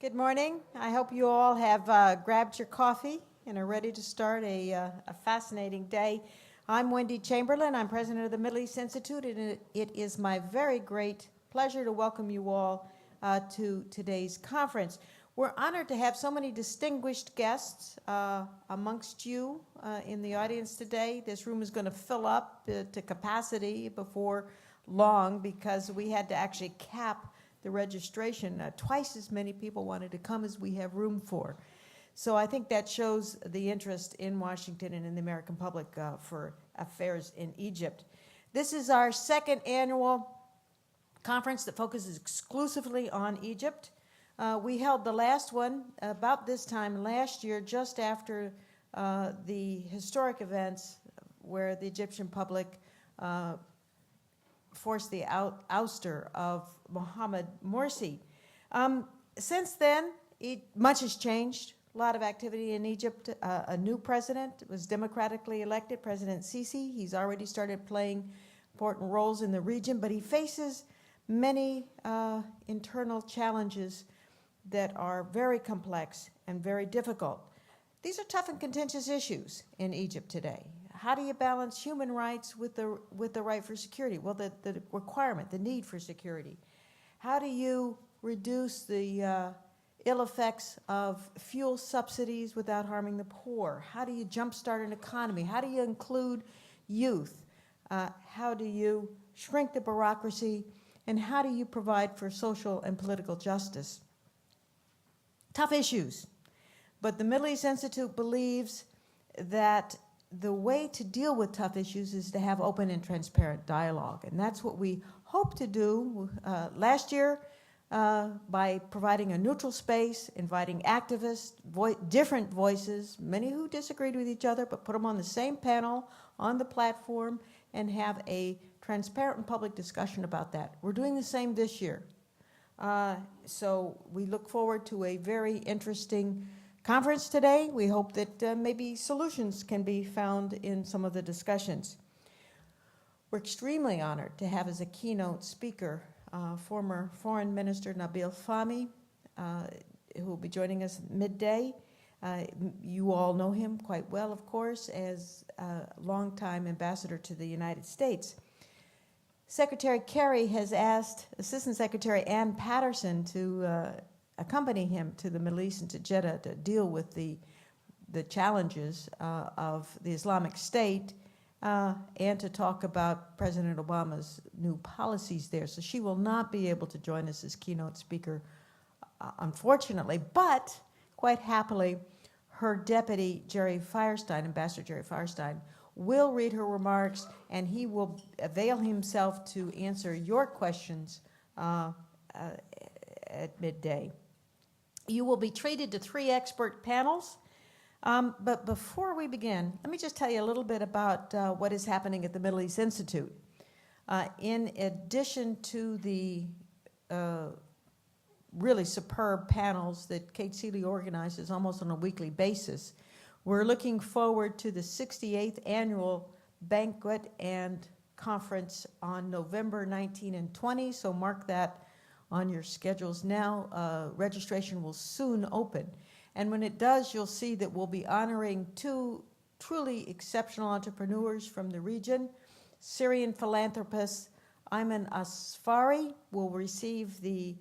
Good morning. I hope you all have grabbed your coffee and are ready to start a fascinating day. I'm Wendy Chamberlain. I'm president of the Middle East Institute, and it is my very great pleasure to welcome you all to today's conference. We're honored to have so many distinguished guests amongst you in the audience today. This room is going to fill up to capacity before long because we had to actually cap the registration. Twice as many people wanted to come as we have room for. So I think that shows the interest in Washington and in the American public for affairs in Egypt. This is our second annual conference that focuses exclusively on Egypt. We held the last one about this time last year, just after the historic events where the Egyptian public forced the ouster of Mohamed Morsi. Since then, much has changed. A lot of activity in Egypt. A new president was democratically elected, President Sisi. He's already started playing important roles in the region, but he faces many internal challenges that are very complex and very difficult. These are tough and contentious issues in Egypt today. How do you balance human rights with the right for security? Well, the requirement, the need for security. How do you reduce the ill effects of fuel subsidies without harming the poor? How do you jumpstart an economy? How do you include youth? How do you shrink the bureaucracy? And how do you provide for social and political justice? Tough issues. But the Middle East Institute believes that the way to deal with tough issues is to have open and transparent dialogue. And that's what we hope to do last year by providing a neutral space, inviting activists, different voices, many who disagreed with each other, but put them on the same panel, on the platform, and have a transparent and public discussion about that. We're doing the same this year. So we look forward to a very interesting conference today. We hope that maybe solutions can be found in some of the discussions. We're extremely honored to have as a keynote speaker former Foreign Minister Nabil Fahmy, who will be joining us midday. You all know him quite well, of course, as a longtime ambassador to the United States. Secretary Kerry has asked Assistant Secretary Ann Patterson to accompany him to the Middle East and to Jeddah to deal with the challenges of the Islamic State and to talk about President Obama's new policies there. So she will not be able to join us as keynote speaker, unfortunately, but quite happily, her deputy, Ambassador Jerry Firestein, will read her remarks, and he will avail himself to answer your questions at midday. You will be treated to 3 expert panels. But before we begin, let me just tell you a little bit about what is happening at the Middle East Institute. In addition to the really superb panels that Kate Seeley organizes almost on a weekly basis, we're looking forward to the 68th annual banquet and conference on November 19 and 20, so mark that on your schedules now. Registration will soon open. And when it does, you'll see that we'll be honoring 2 truly exceptional entrepreneurs from the region. Syrian philanthropist Ayman Asfari will receive the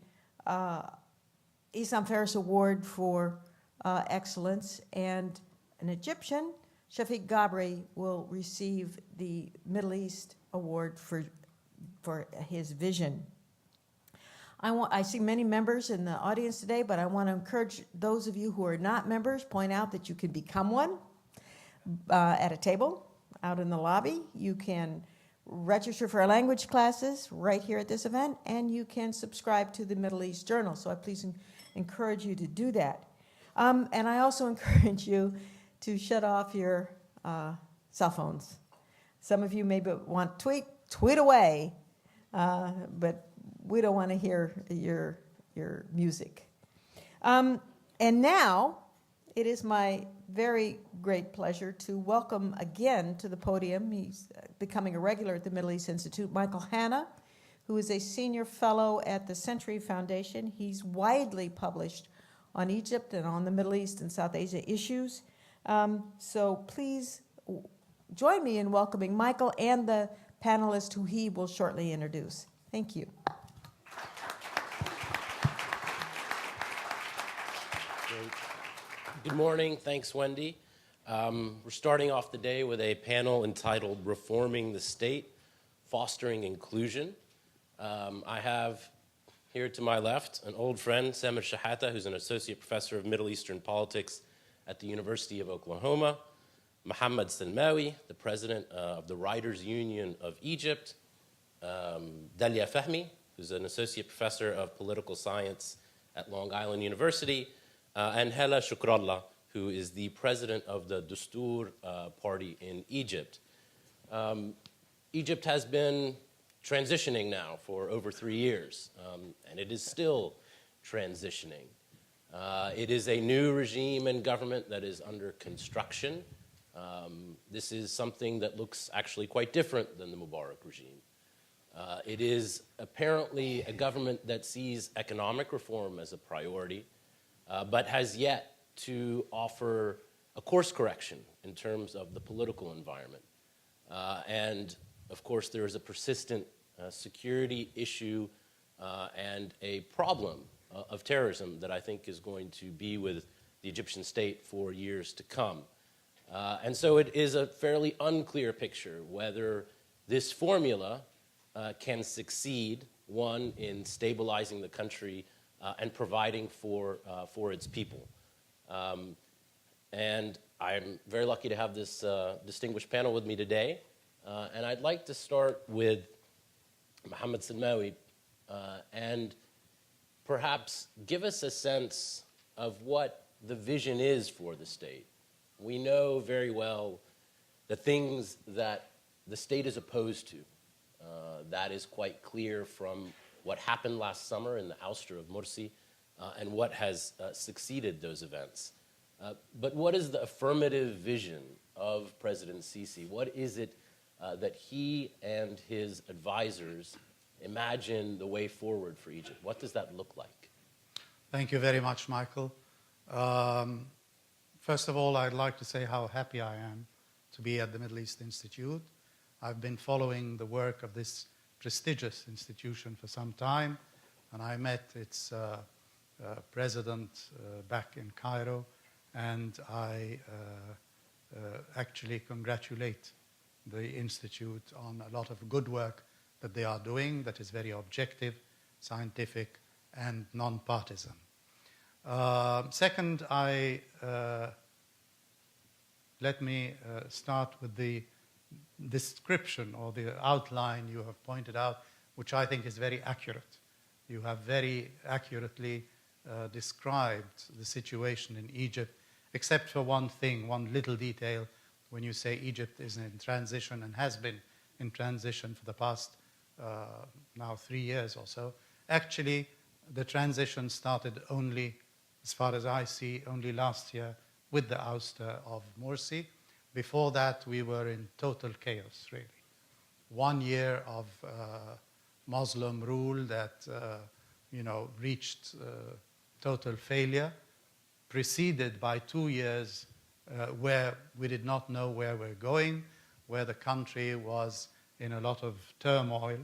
Isam Ferris Award for Excellence, and an Egyptian, Shafiq Gabri, will receive the Middle East Award for his vision. I see many members in the audience today, but I want to encourage those of you who are not members, point out that you can become one at a table out in the lobby. You can register for our language classes right here at this event, and you can subscribe to the Middle East Journal. So I please encourage you to do that. And I also encourage you to shut off your cell phones. Some of you maybe want to tweet away, but we don't want to hear your music. And now, it is my very great pleasure to welcome again to the podium, he's becoming a regular at the Middle East Institute, Michael Hanna, who is a senior fellow at the Century Foundation. He's widely published on Egypt and on the Middle East and South Asia issues. So please join me in welcoming Michael and the panelists who he will shortly introduce. Thank you. Great. Good morning. Thanks, Wendy. We're starting off the day with a panel entitled Reforming the State, Fostering Inclusion. I have here to my left an old friend, Shehata, who's an associate professor of Middle Eastern politics at the University of Oklahoma, Mohamed Salmawy, the president of the Writers' Union of Egypt, Dalia Fahmy, who's an associate professor of political science at Long Island University, and Hala Shukrallah, who is the president of the Al-Dostour party in Egypt. Egypt has been transitioning now for over 3 years, and it is still transitioning. It is a new regime and government that is under construction. This is something that looks actually quite different than the Mubarak regime. It is apparently a government that sees economic reform as a priority, but has yet to offer a course correction in terms of the political environment. And of course, there is a persistent security issue and a problem of terrorism that I think is going to be with the Egyptian state for years to come. And so it is a fairly unclear picture whether this formula can succeed, one, in stabilizing the country and providing for its people. And I'm very lucky to have this distinguished panel with me today. And I'd like to start with Mohamed Salmawy and perhaps give us a sense of what the vision is for the state. We know very well the things that the state is opposed to. That is quite clear from what happened last summer in the ouster of Morsi and what has succeeded those events. But what is the affirmative vision of President Sisi? What is it that he and his advisors imagine the way forward for Egypt? What does that look like? Thank you very much, Michael. First of all, I'd like to say how happy I am to be at the Middle East Institute. I've been following the work of this prestigious institution for some time, and I met its president back in Cairo, and I actually congratulate the Institute on a lot of good work that they are doing that is very objective, scientific, and non-partisan. Second, let me start with the description or the outline you have pointed out, which I think is very accurate. You have very accurately described the situation in Egypt, except for one thing, one little detail, when you say Egypt is in transition and has been in transition for the past now 3 years or so. Actually, the transition started only, as far as I see, only last year with the ouster of Morsi. Before that, we were in total chaos, really. 1 year of Muslim rule that, reached total failure, preceded by 2 years where we did not know where we're going, where the country was in a lot of turmoil.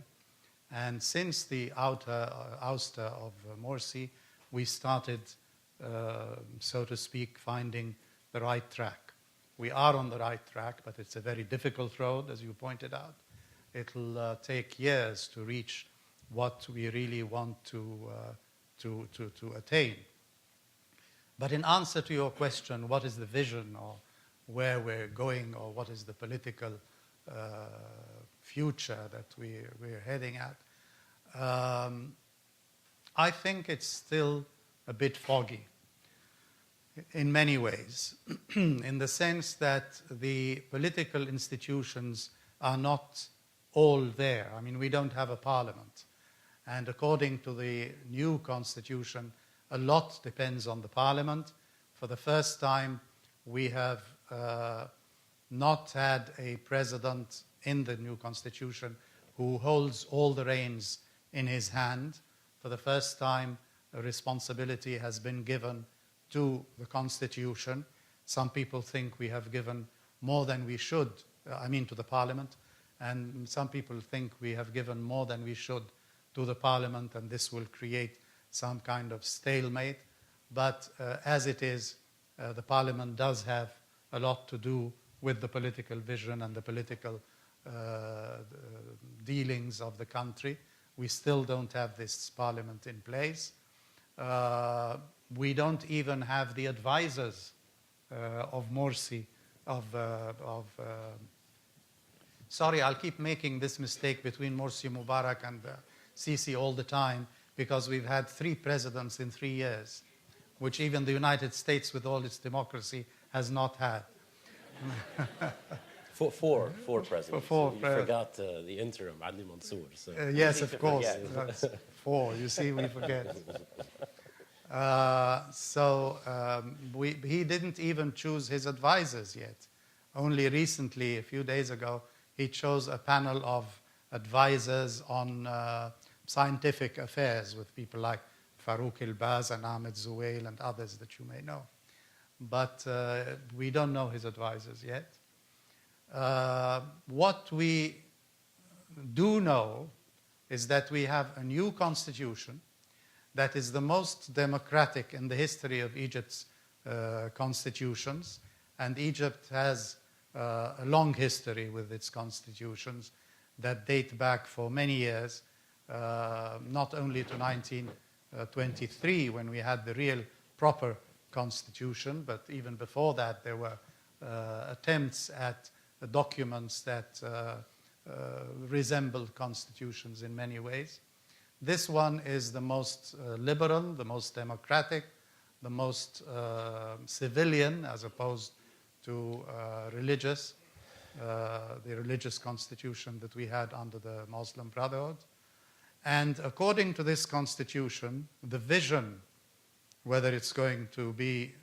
And since the ouster of Morsi, we started, so to speak, finding the right track. We are on the right track, but it's a very difficult road, as you pointed out. It'll take years to reach what we really want to attain. But in answer to your question, what is the vision or where we're going or what is the political future that we're heading at, I think it's still a bit foggy in many ways, in the sense that the political institutions are not all there. I mean, we don't have a parliament. And according to the new constitution, a lot depends on the parliament. For the first time, we have not had a president in the new constitution who holds all the reins in his hand. For the first time, a responsibility has been given to the Constitution. Some people think we have given more than we should, to the Parliament, and some people think we have given more than we should to the Parliament, and this will create some kind of stalemate. But as it is, the Parliament does have a lot to do with the political vision and the political dealings of the country. We still don't have this Parliament in place. We don't even have the advisors of Morsi, sorry, I'll keep making this mistake between Morsi, Mubarak, and Sisi all the time, because we've had 3 presidents in 3 years, which even the United States, with all its democracy, has not had. Four presidents. You presidents. forgot the interim, Ali Mansour. So Yes, of course. That's 4. You see, we forget. He didn't even choose his advisors yet. Only recently, a few days ago, he chose a panel of advisors on scientific affairs with people like Farouk Elbaz and Ahmed Zuwail and others that you may know. But we don't know his advisors yet. What we do know is that we have a new constitution that is the most democratic in the history of Egypt's constitutions. And Egypt has a long history with its constitutions that date back for many years, not only to 1923 when we had the real proper constitution, but even before that there were attempts at documents that resembled constitutions in many ways. This one is the most liberal, the most democratic, the most civilian as opposed to religious, the religious constitution that we had under the Muslim Brotherhood. And according to this constitution, the vision, whether it's going to be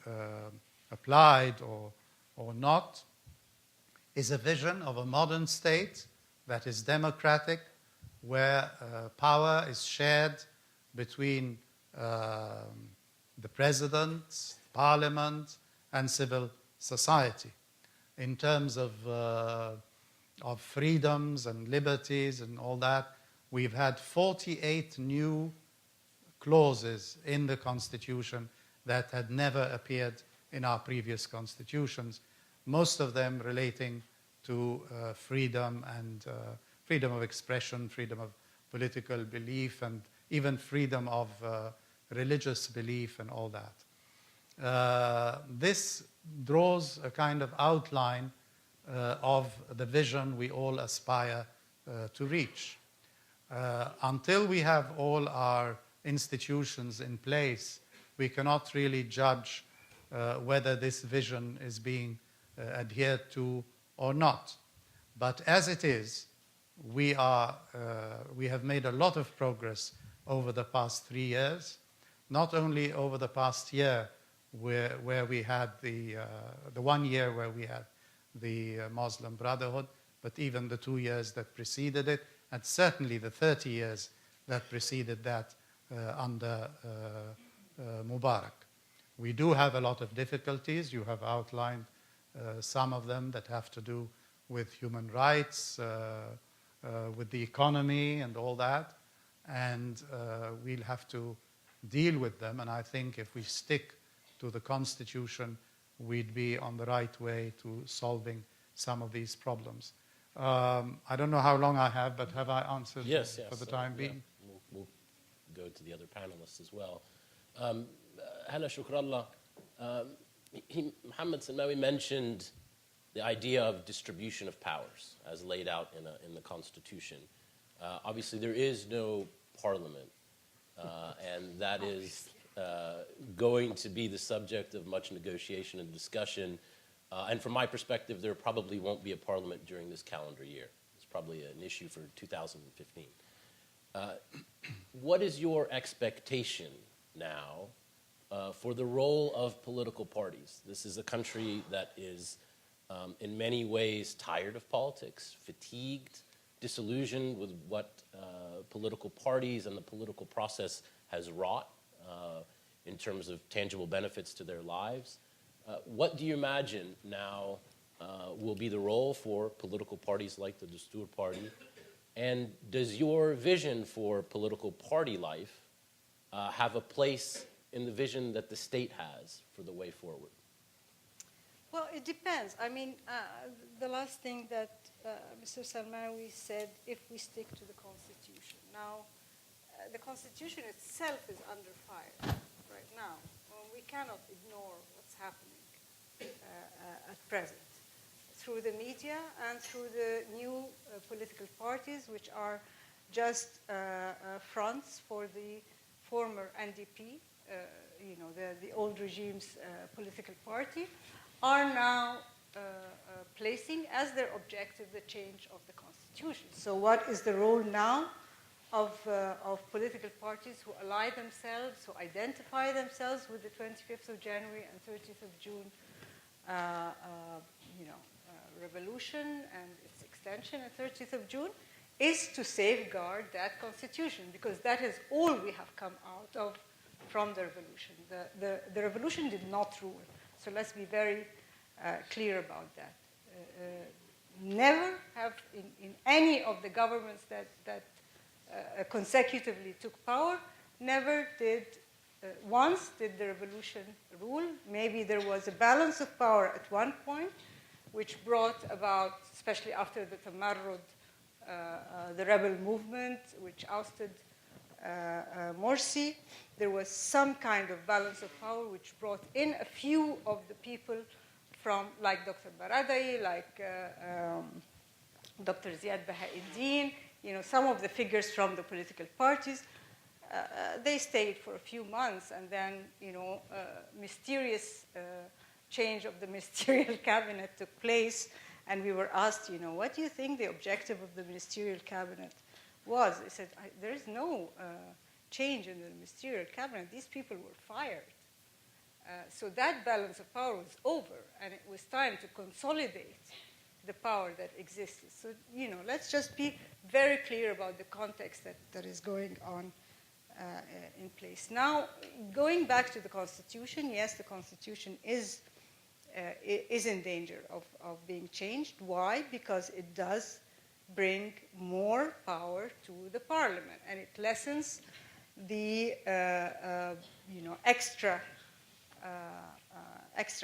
applied or not, is a vision of a modern state that is democratic, where power is shared between the president, parliament, and civil society. In terms of freedoms and liberties and all that, we've had 48 new clauses in the Constitution that had never appeared in our previous constitutions, most of them relating to freedom and freedom of expression, freedom of political belief, and even freedom of religious belief and all that. This draws a kind of outline of the vision we all aspire to reach. Until we have all our institutions in place, we cannot really judge whether this vision is being adhered to or not. But as it is, we have made a lot of progress over the past 3 years, not only over the past year where we had the 1 year where we had the Muslim Brotherhood, but even the 2 years that preceded it, and certainly the 30 years that preceded that under Mubarak. We do have a lot of difficulties. You have outlined some of them that have to do with human rights, with the economy and all that, and we'll have to deal with them. And I think if we stick to the Constitution, we'd be on the right way to solving some of these problems. I don't know how long I have, but have I answered for the time being? Yeah. We'll go to the other panelists as well. Hanna, Shukrallah, Mohamed Salmawy mentioned the idea of distribution of powers as laid out in the Constitution. Obviously, there is no parliament, and that is going to be the subject of much negotiation and discussion. And from my perspective, there probably won't be a parliament during this calendar year. It's probably an issue for 2015. What is your expectation now for the role of political parties? This is a country that is in many ways tired of politics, fatigued, disillusioned with what political parties and the political process has wrought in terms of tangible benefits to their lives. What do you imagine now will be the role for political parties like the Al-Dostour Party? And does your vision for political party life have a place in the vision that the state has for the way forward? Well, it depends. I mean, the last thing that Mr. Salmawy said, if we stick to the Constitution. Now, the Constitution itself is under fire right now. Well, we cannot ignore what's happening at present through the media and through the new political parties, which are just fronts for the former NDP, the old regime's political party, are now placing as their objective the change of the Constitution. So what is the role now of political parties who ally themselves, who identify themselves with the 25th of January and 30th of June revolution and its extension at 30th of June, is to safeguard that Constitution, because that is all we have come out of from the revolution. The revolution did not rule. So let's be very clear about that. Never have, in any of the governments that consecutively took power, never did, once did the revolution rule. Maybe there was a balance of power at one point, which brought about, especially after the Tamarrud, the rebel movement, which ousted Morsi, there was some kind of balance of power which brought in a few of the people from, like Dr. Baradei, like Dr. Ziad Bahauddin, some of the figures from the political parties. They stayed for a few months, and then, mysterious change of the ministerial cabinet took place, and we were asked, what do you think the objective of the ministerial cabinet was? They said, there is no change in the ministerial cabinet. These people were fired. So that balance of power was over, and it was time to consolidate the power that existed. So, let's just be very clear about the context that is going on in place. Now, going back to the Constitution, yes, the Constitution is in danger of being changed. Why? Because it does bring more power to the parliament, and it lessens the extra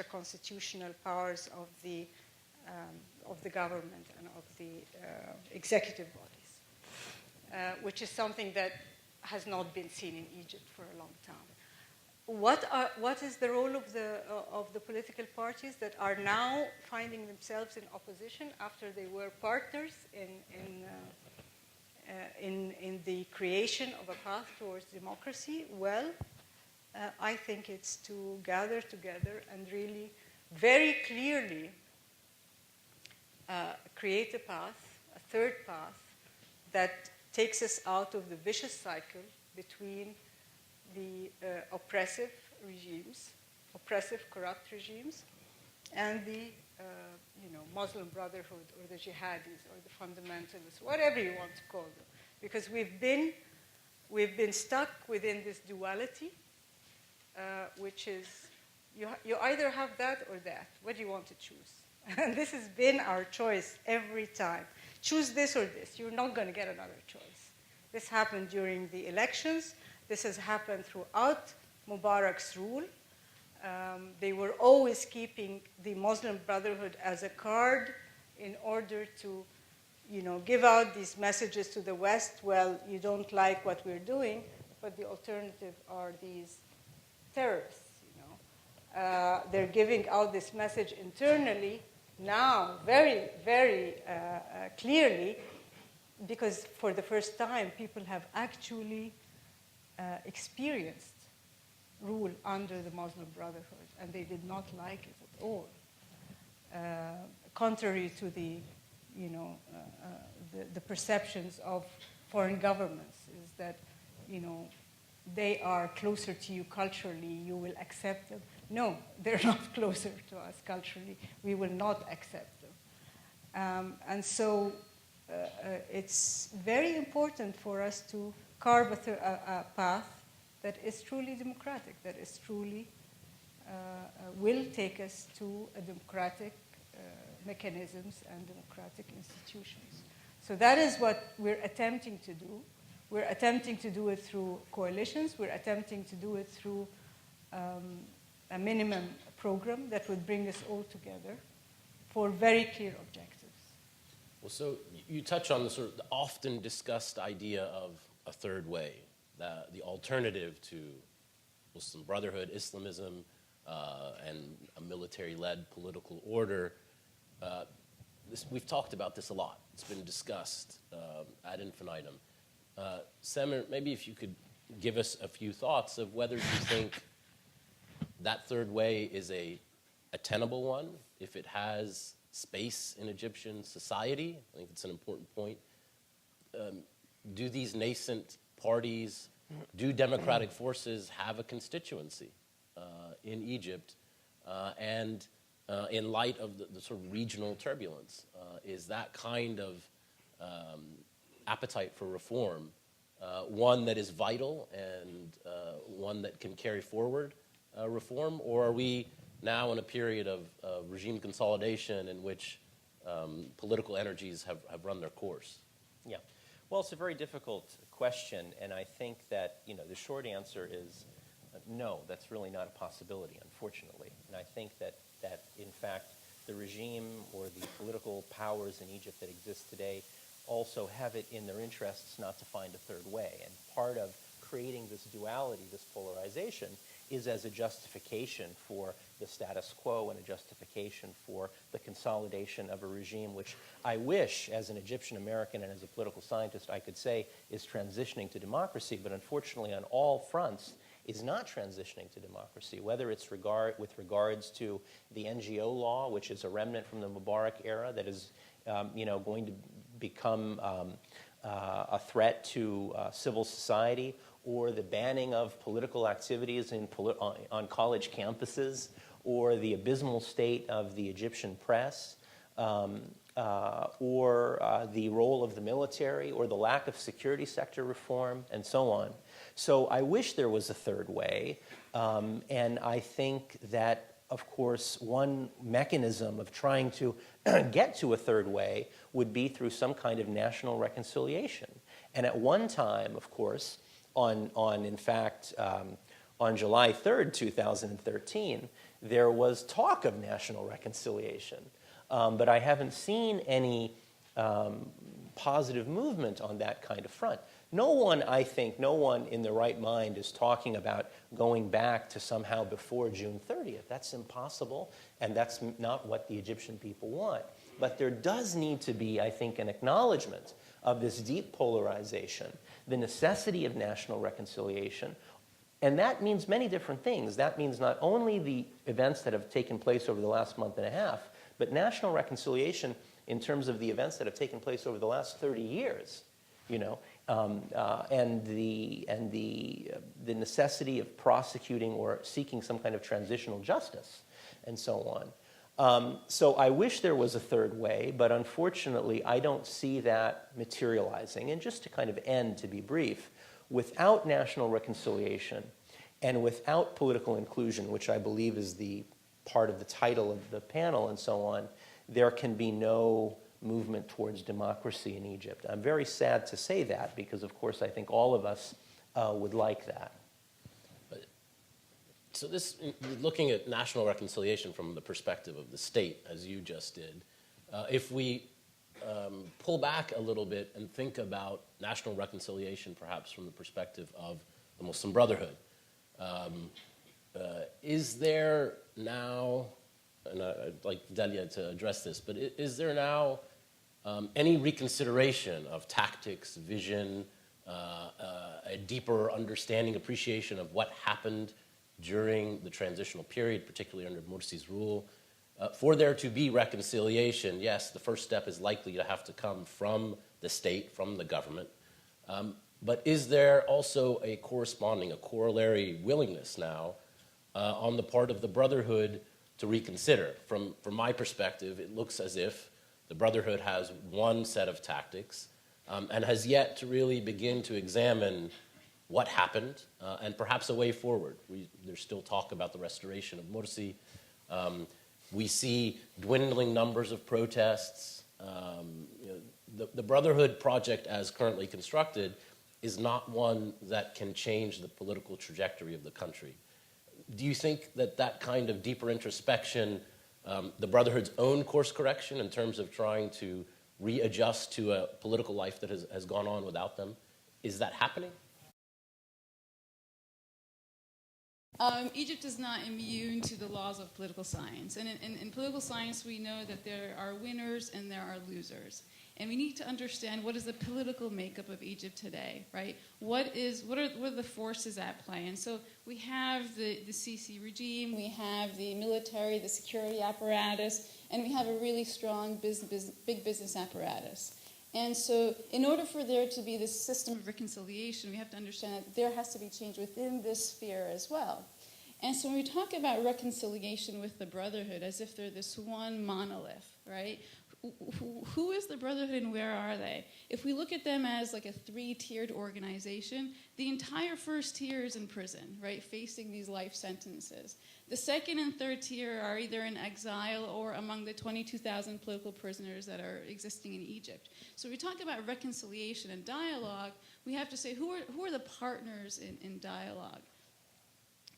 constitutional powers of the government and of the executive bodies, which is something that has not been seen in Egypt for a long time. What is the role of the political parties that are now finding themselves in opposition after they were partners in the creation of a path towards democracy? Well, I think it's to gather together and really very clearly create a path, a third path, that takes us out of the vicious cycle between the oppressive regimes, oppressive, corrupt regimes, and the Muslim Brotherhood or the jihadis or the fundamentalists, whatever you want to call them, because we've been stuck within this duality, which is you either have that or that. What do you want to choose? And this has been our choice every time. Choose this or this. You're not going to get another choice. This happened during the elections. This has happened throughout Mubarak's rule. They were always keeping the Muslim Brotherhood as a card in order to, give out these messages to the West. Well, you don't like what we're doing, but the alternative are these terrorists. They're giving out this message internally now, very, very clearly, because for the first time, people have actually experienced rule under the Muslim Brotherhood, and they did not like it at all. Contrary to the perceptions of foreign governments, is that, they are closer to you culturally, you will accept them. No, they're not closer to us culturally. We will not accept them. And so it's very important for us to carve a path that is truly democratic, that is truly will take us to a democratic mechanisms and democratic institutions. So that is what we're attempting to do. We're attempting to do it through coalitions. We're attempting to do it through a minimum program that would bring us all together for very clear objectives. Well, so you touch on the sort of the often discussed idea of a third way, the alternative to Muslim Brotherhood, Islamism, and a military-led political order. We've talked about this a lot. It's been discussed ad infinitum. Samir, maybe if you could give us a few thoughts of whether you think that third way is a tenable one, if it has space in Egyptian society. I think it's an important point. Do these nascent parties, do democratic forces have a constituency in Egypt? And in light of the sort of regional turbulence, is that kind of appetite for reform one that is vital and one that can carry forward reform? Or are we now in a period of regime consolidation in which political energies have run their course? Yeah. Well, it's a very difficult question, and I think that, the short answer is no, that's really not a possibility, unfortunately. And I think that in fact, the regime or the political powers in Egypt that exist today also have it in their interests not to find a third way. And part of creating this duality, this polarization, is as a justification for the status quo and a justification for the consolidation of a regime which I wish, as an Egyptian American and as a political scientist, I could say is transitioning to democracy, but unfortunately on all fronts is not transitioning to democracy, whether it's with regards to the NGO law, which is a remnant from the Mubarak era that is going to become a threat to civil society, or the banning of political activities on college campuses, or the abysmal state of the Egyptian press, or the role of the military, or the lack of security sector reform, and so on. So I wish there was a third way, and I think that, of course, one mechanism of trying to get to a third way would be through some kind of national reconciliation. And at one time, of course, on July 3rd, 2013, there was talk of national reconciliation. But I haven't seen any positive movement on that kind of front. No one in their right mind is talking about going back to somehow before June 30th. That's impossible, and that's not what the Egyptian people want. But there does need to be, I think, an acknowledgement of this deep polarization, the necessity of national reconciliation. And that means many different things. That means not only the events that have taken place over the last month and a half, but national reconciliation in terms of the events that have taken place over the last 30 years, and the necessity of prosecuting or seeking some kind of transitional justice, and so on. So I wish there was a third way, but unfortunately, I don't see that materializing. And just to kind of end, to be brief, without national reconciliation and without political inclusion, which I believe is the part of the title of the panel and so on, there can be no movement towards democracy in Egypt. I'm very sad to say that because, of course, I think all of us would like that. So this, looking at national reconciliation from the perspective of the state, as you just did, if we pull back a little bit and think about national reconciliation perhaps from the perspective of the Muslim Brotherhood, is there now, and I'd like Dalia to address this, but is there now any reconsideration of tactics, vision, a deeper understanding, appreciation of what happened during the transitional period, particularly under Morsi's rule? For there to be reconciliation, yes, the first step is likely to have to come from the state, from the government. But is there also a corollary willingness now on the part of the Brotherhood to reconsider? From my perspective, it looks as if the Brotherhood has one set of tactics and has yet to really begin to examine what happened, and perhaps a way forward. There's still talk about the restoration of Morsi. We see dwindling numbers of protests. The Brotherhood project, as currently constructed, is not one that can change the political trajectory of the country. Do you think that that kind of deeper introspection, the Brotherhood's own course correction in terms of trying to readjust to a political life that has gone on without them, is that happening? Egypt is not immune to the laws of political science. And in political science, we know that there are winners and there are losers. And we need to understand what is the political makeup of Egypt today, right? What are the forces at play? And so we have the Sisi regime, we have the military, the security apparatus, and we have a really strong big business apparatus. And so in order for there to be this system of reconciliation, we have to understand that there has to be change within this sphere as well. And so when we talk about reconciliation with the Brotherhood as if they're this one monolith, right? Who is the Brotherhood and where are they? If we look at them as like a three-tiered organization, the entire first tier is in prison, right, facing these life sentences. The second and third tier are either in exile or among the 22,000 political prisoners that are existing in Egypt. So when we talk about reconciliation and dialogue, we have to say who are the partners in dialogue?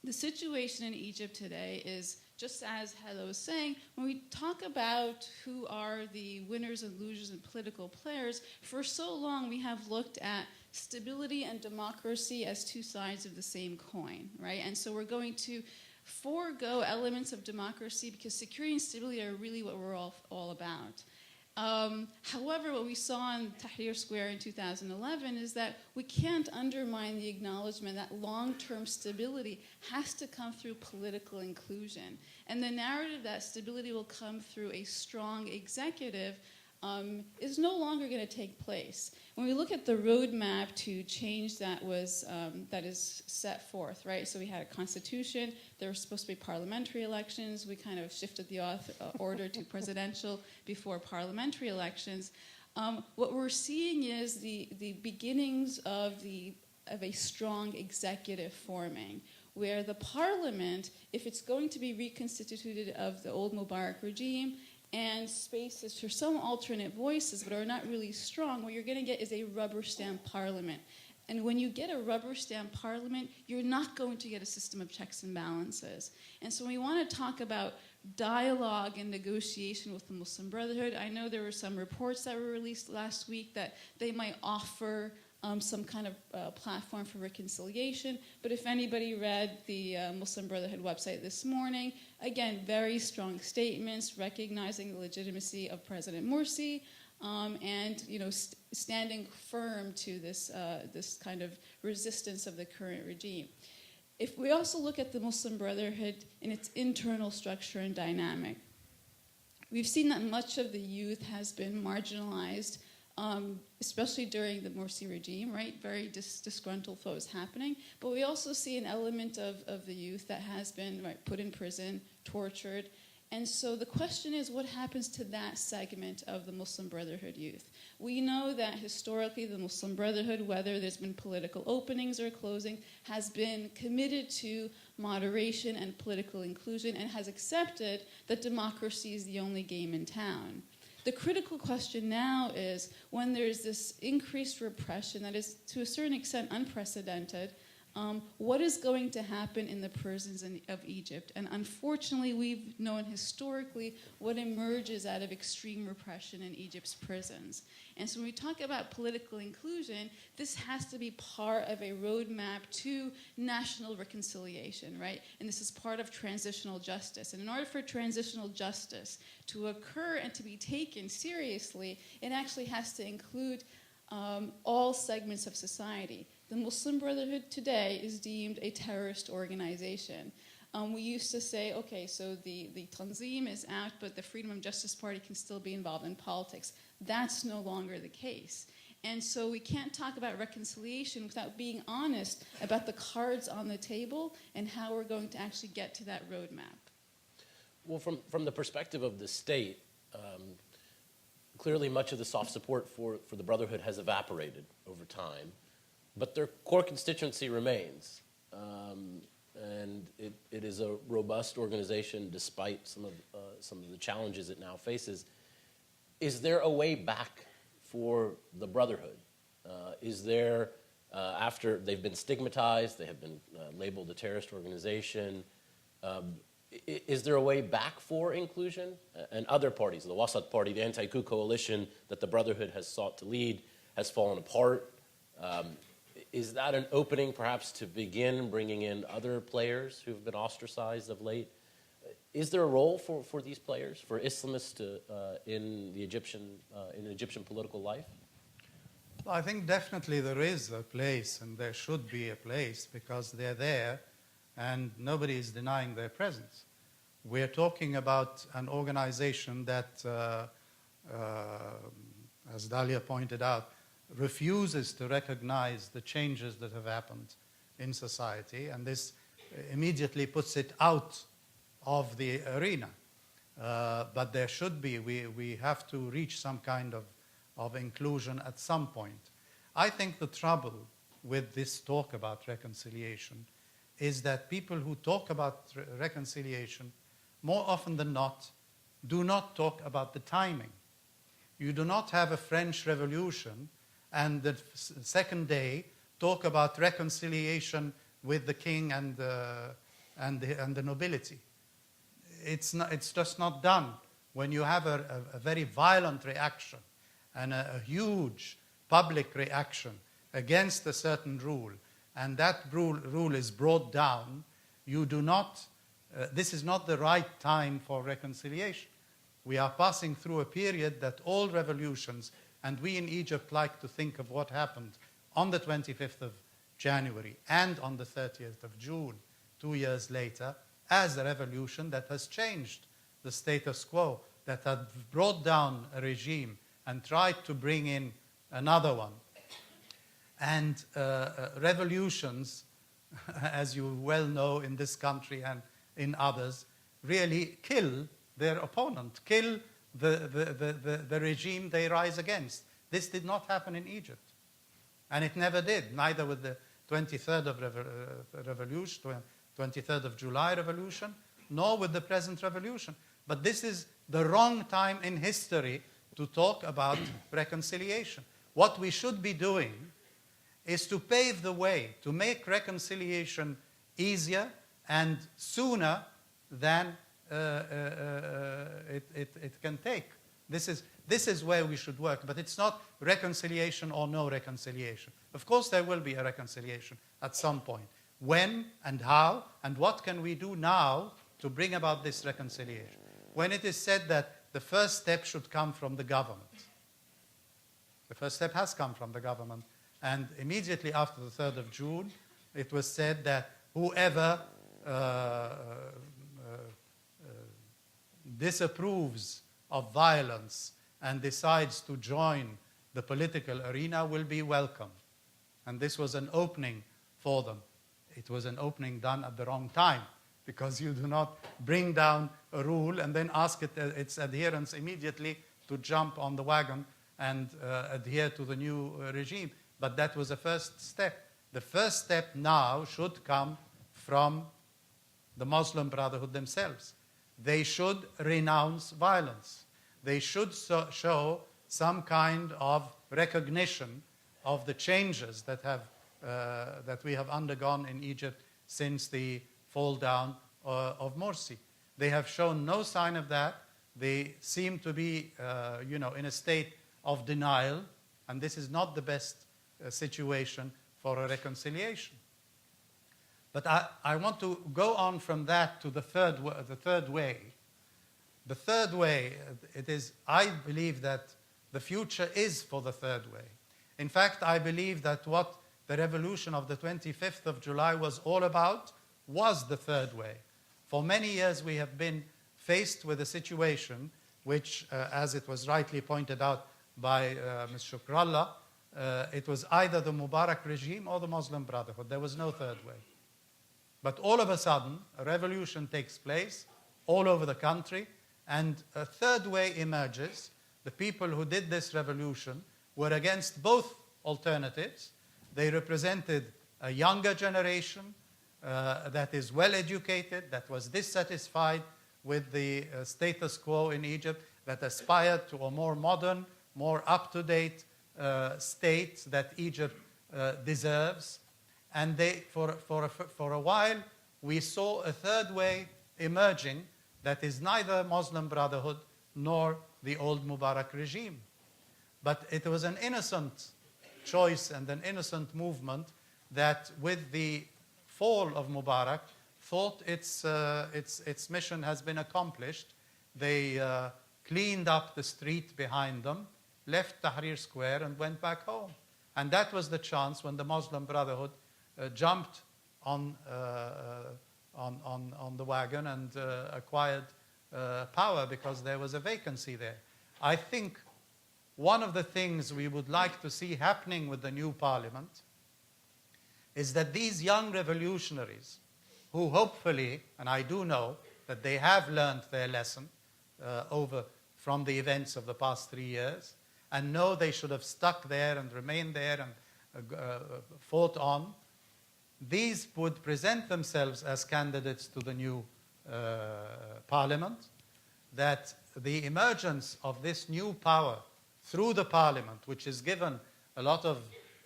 The situation in Egypt today is, just as Hala was saying, when we talk about who are the winners and losers and political players, for so long we have looked at stability and democracy as two sides of the same coin, right? And so we're going to forego elements of democracy because security and stability are really what we're all about. However, what we saw in Tahrir Square in 2011 is that we can't undermine the acknowledgement that long-term stability has to come through political inclusion. And the narrative that stability will come through a strong executive is no longer going to take place. When we look at the roadmap to change that is set forth, right? So we had a constitution. There were supposed to be parliamentary elections. We kind of shifted the order to presidential before parliamentary elections. What we're seeing is the beginnings of a strong executive forming, where the parliament, if it's going to be reconstituted of the old Mubarak regime, and spaces for some alternate voices but are not really strong, what you're going to get is a rubber stamp parliament. And when you get a rubber stamp parliament, you're not going to get a system of checks and balances. And so when we want to talk about dialogue and negotiation with the Muslim Brotherhood, I know there were some reports that were released last week that they might offer some kind of platform for reconciliation. But if anybody read the Muslim Brotherhood website this morning, again, very strong statements recognizing the legitimacy of President Morsi and standing firm to this kind of resistance of the current regime. If we also look at the Muslim Brotherhood in its internal structure and dynamic, we've seen that much of the youth has been marginalized, especially during the Morsi regime, right? Very disgruntled foes happening. But we also see an element of the youth that has been put in prison, tortured. And so the question is, what happens to that segment of the Muslim Brotherhood youth? We know that historically the Muslim Brotherhood, whether there's been political openings or closing, has been committed to moderation and political inclusion and has accepted that democracy is the only game in town. The critical question now is, when there's this increased repression that is to a certain extent unprecedented, what is going to happen in the prisons of Egypt? And unfortunately, we've known historically what emerges out of extreme repression in Egypt's prisons. And so when we talk about political inclusion, this has to be part of a roadmap to national reconciliation, right? And this is part of transitional justice. And in order for transitional justice to occur and to be taken seriously, it actually has to include all segments of society. The Muslim Brotherhood today is deemed a terrorist organization. We used to say, okay, so the Tanzim is out, but the Freedom and Justice Party can still be involved in politics. That's no longer the case. And so we can't talk about reconciliation without being honest about the cards on the table and how we're going to actually get to that roadmap. Well, from the perspective of the state, clearly much of the soft support for the Brotherhood has evaporated over time. but their core constituency remains. And it is a robust organization despite some of the challenges it now faces. Is there a way back for the Brotherhood? Is there, after they've been stigmatized, they have been labeled a terrorist organization, is there a way back for inclusion? And other parties, the Wasat Party, the anti-coup coalition that the Brotherhood has sought to lead, has fallen apart. Is that an opening perhaps to begin bringing in other players who've been ostracized of late? Is there a role for these players, for Islamists in Egyptian political life? Well, I think definitely there is a place, and there should be a place, because they're there and nobody is denying their presence. We're talking about an organization that, as Dalia pointed out, refuses to recognize the changes that have happened in society, and this immediately puts it out of the arena. But there should be, we have to reach some kind of inclusion at some point. I think the trouble with this talk about reconciliation is that people who talk about reconciliation, more often than not, do not talk about the timing. You do not have a French Revolution and the second day talk about reconciliation with the king and the nobility. It's just not done. When you have a very violent reaction and a huge public reaction against a certain rule, and that rule is brought down, you do not, this is not the right time for reconciliation. We are passing through a period that all revolutions, and we in Egypt like to think of what happened on the 25th of January and on the 30th of June, 2 years later, as a revolution that has changed the status quo, that had brought down a regime and tried to bring in another one. And revolutions, as you well know in this country and in others, really kill their opponent, kill the regime they rise against. This did not happen in Egypt. And it never did, neither with the 23rd of July revolution, nor with the present revolution. But this is the wrong time in history to talk about reconciliation. What we should be doing is to pave the way, to make reconciliation easier and sooner than it can take. This is where we should work, but it's not reconciliation or no reconciliation. Of course there will be a reconciliation at some point. When and how and what can we do now to bring about this reconciliation? When it is said that the first step should come from the government, the first step has come from the government, and immediately after the 3rd of June, it was said that whoever disapproves of violence and decides to join the political arena will be welcome. And this was an opening for them. It was an opening done at the wrong time, because you do not bring down a rule and then ask its adherents immediately to jump on the wagon and adhere to the new regime. But that was a first step. The first step now should come from the Muslim Brotherhood themselves. They should renounce violence. They should show some kind of recognition of the changes that we have undergone in Egypt since the fall down of Morsi. They have shown no sign of that. They seem to be, in a state of denial, and this is not the best situation for a reconciliation. But I want to go on from that to the third way. The third way, I believe that the future is for the third way. In fact, I believe that what the revolution of the 25th of July was all about was the third way. For many years we have been faced with a situation which, as it was rightly pointed out by Ms. Shukrallah, it was either the Mubarak regime or the Muslim Brotherhood. There was no third way. But all of a sudden, a revolution takes place all over the country, and a third way emerges. The people who did this revolution were against both alternatives, They represented a younger generation that is well educated, that was dissatisfied with the status quo in Egypt, that aspired to a more modern, more up-to-date state that Egypt deserves. And for a while, we saw a third way emerging that is neither Muslim Brotherhood nor the old Mubarak regime. But it was an innocent choice and an innocent movement that, with the fall of Mubarak, thought its mission has been accomplished. They cleaned up the street behind them, left Tahrir Square, and went back home. And that was the chance when the Muslim Brotherhood jumped on the wagon and acquired power because there was a vacancy there. I think one of the things we would like to see happening with the new parliament is that these young revolutionaries, who hopefully, and I do know that they have learned their lesson from the events of the past 3 years, and know they should have stuck there and remained there and fought on, these would present themselves as candidates to the new parliament, that the emergence of this new power through the parliament, which is given a lot of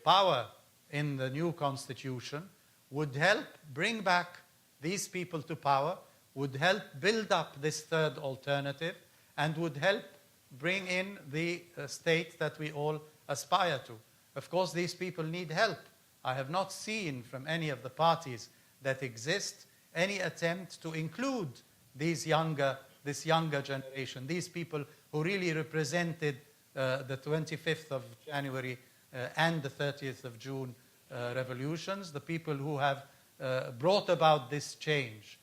power in the new constitution, would help bring back these people to power, would help build up this third alternative, and would help bring in the state that we all aspire to. Of course, these people need help. I have not seen from any of the parties that exist any attempt to include this younger generation, these people who really represented the 25th of January and the 30th of June revolutions, the people who have brought about this change.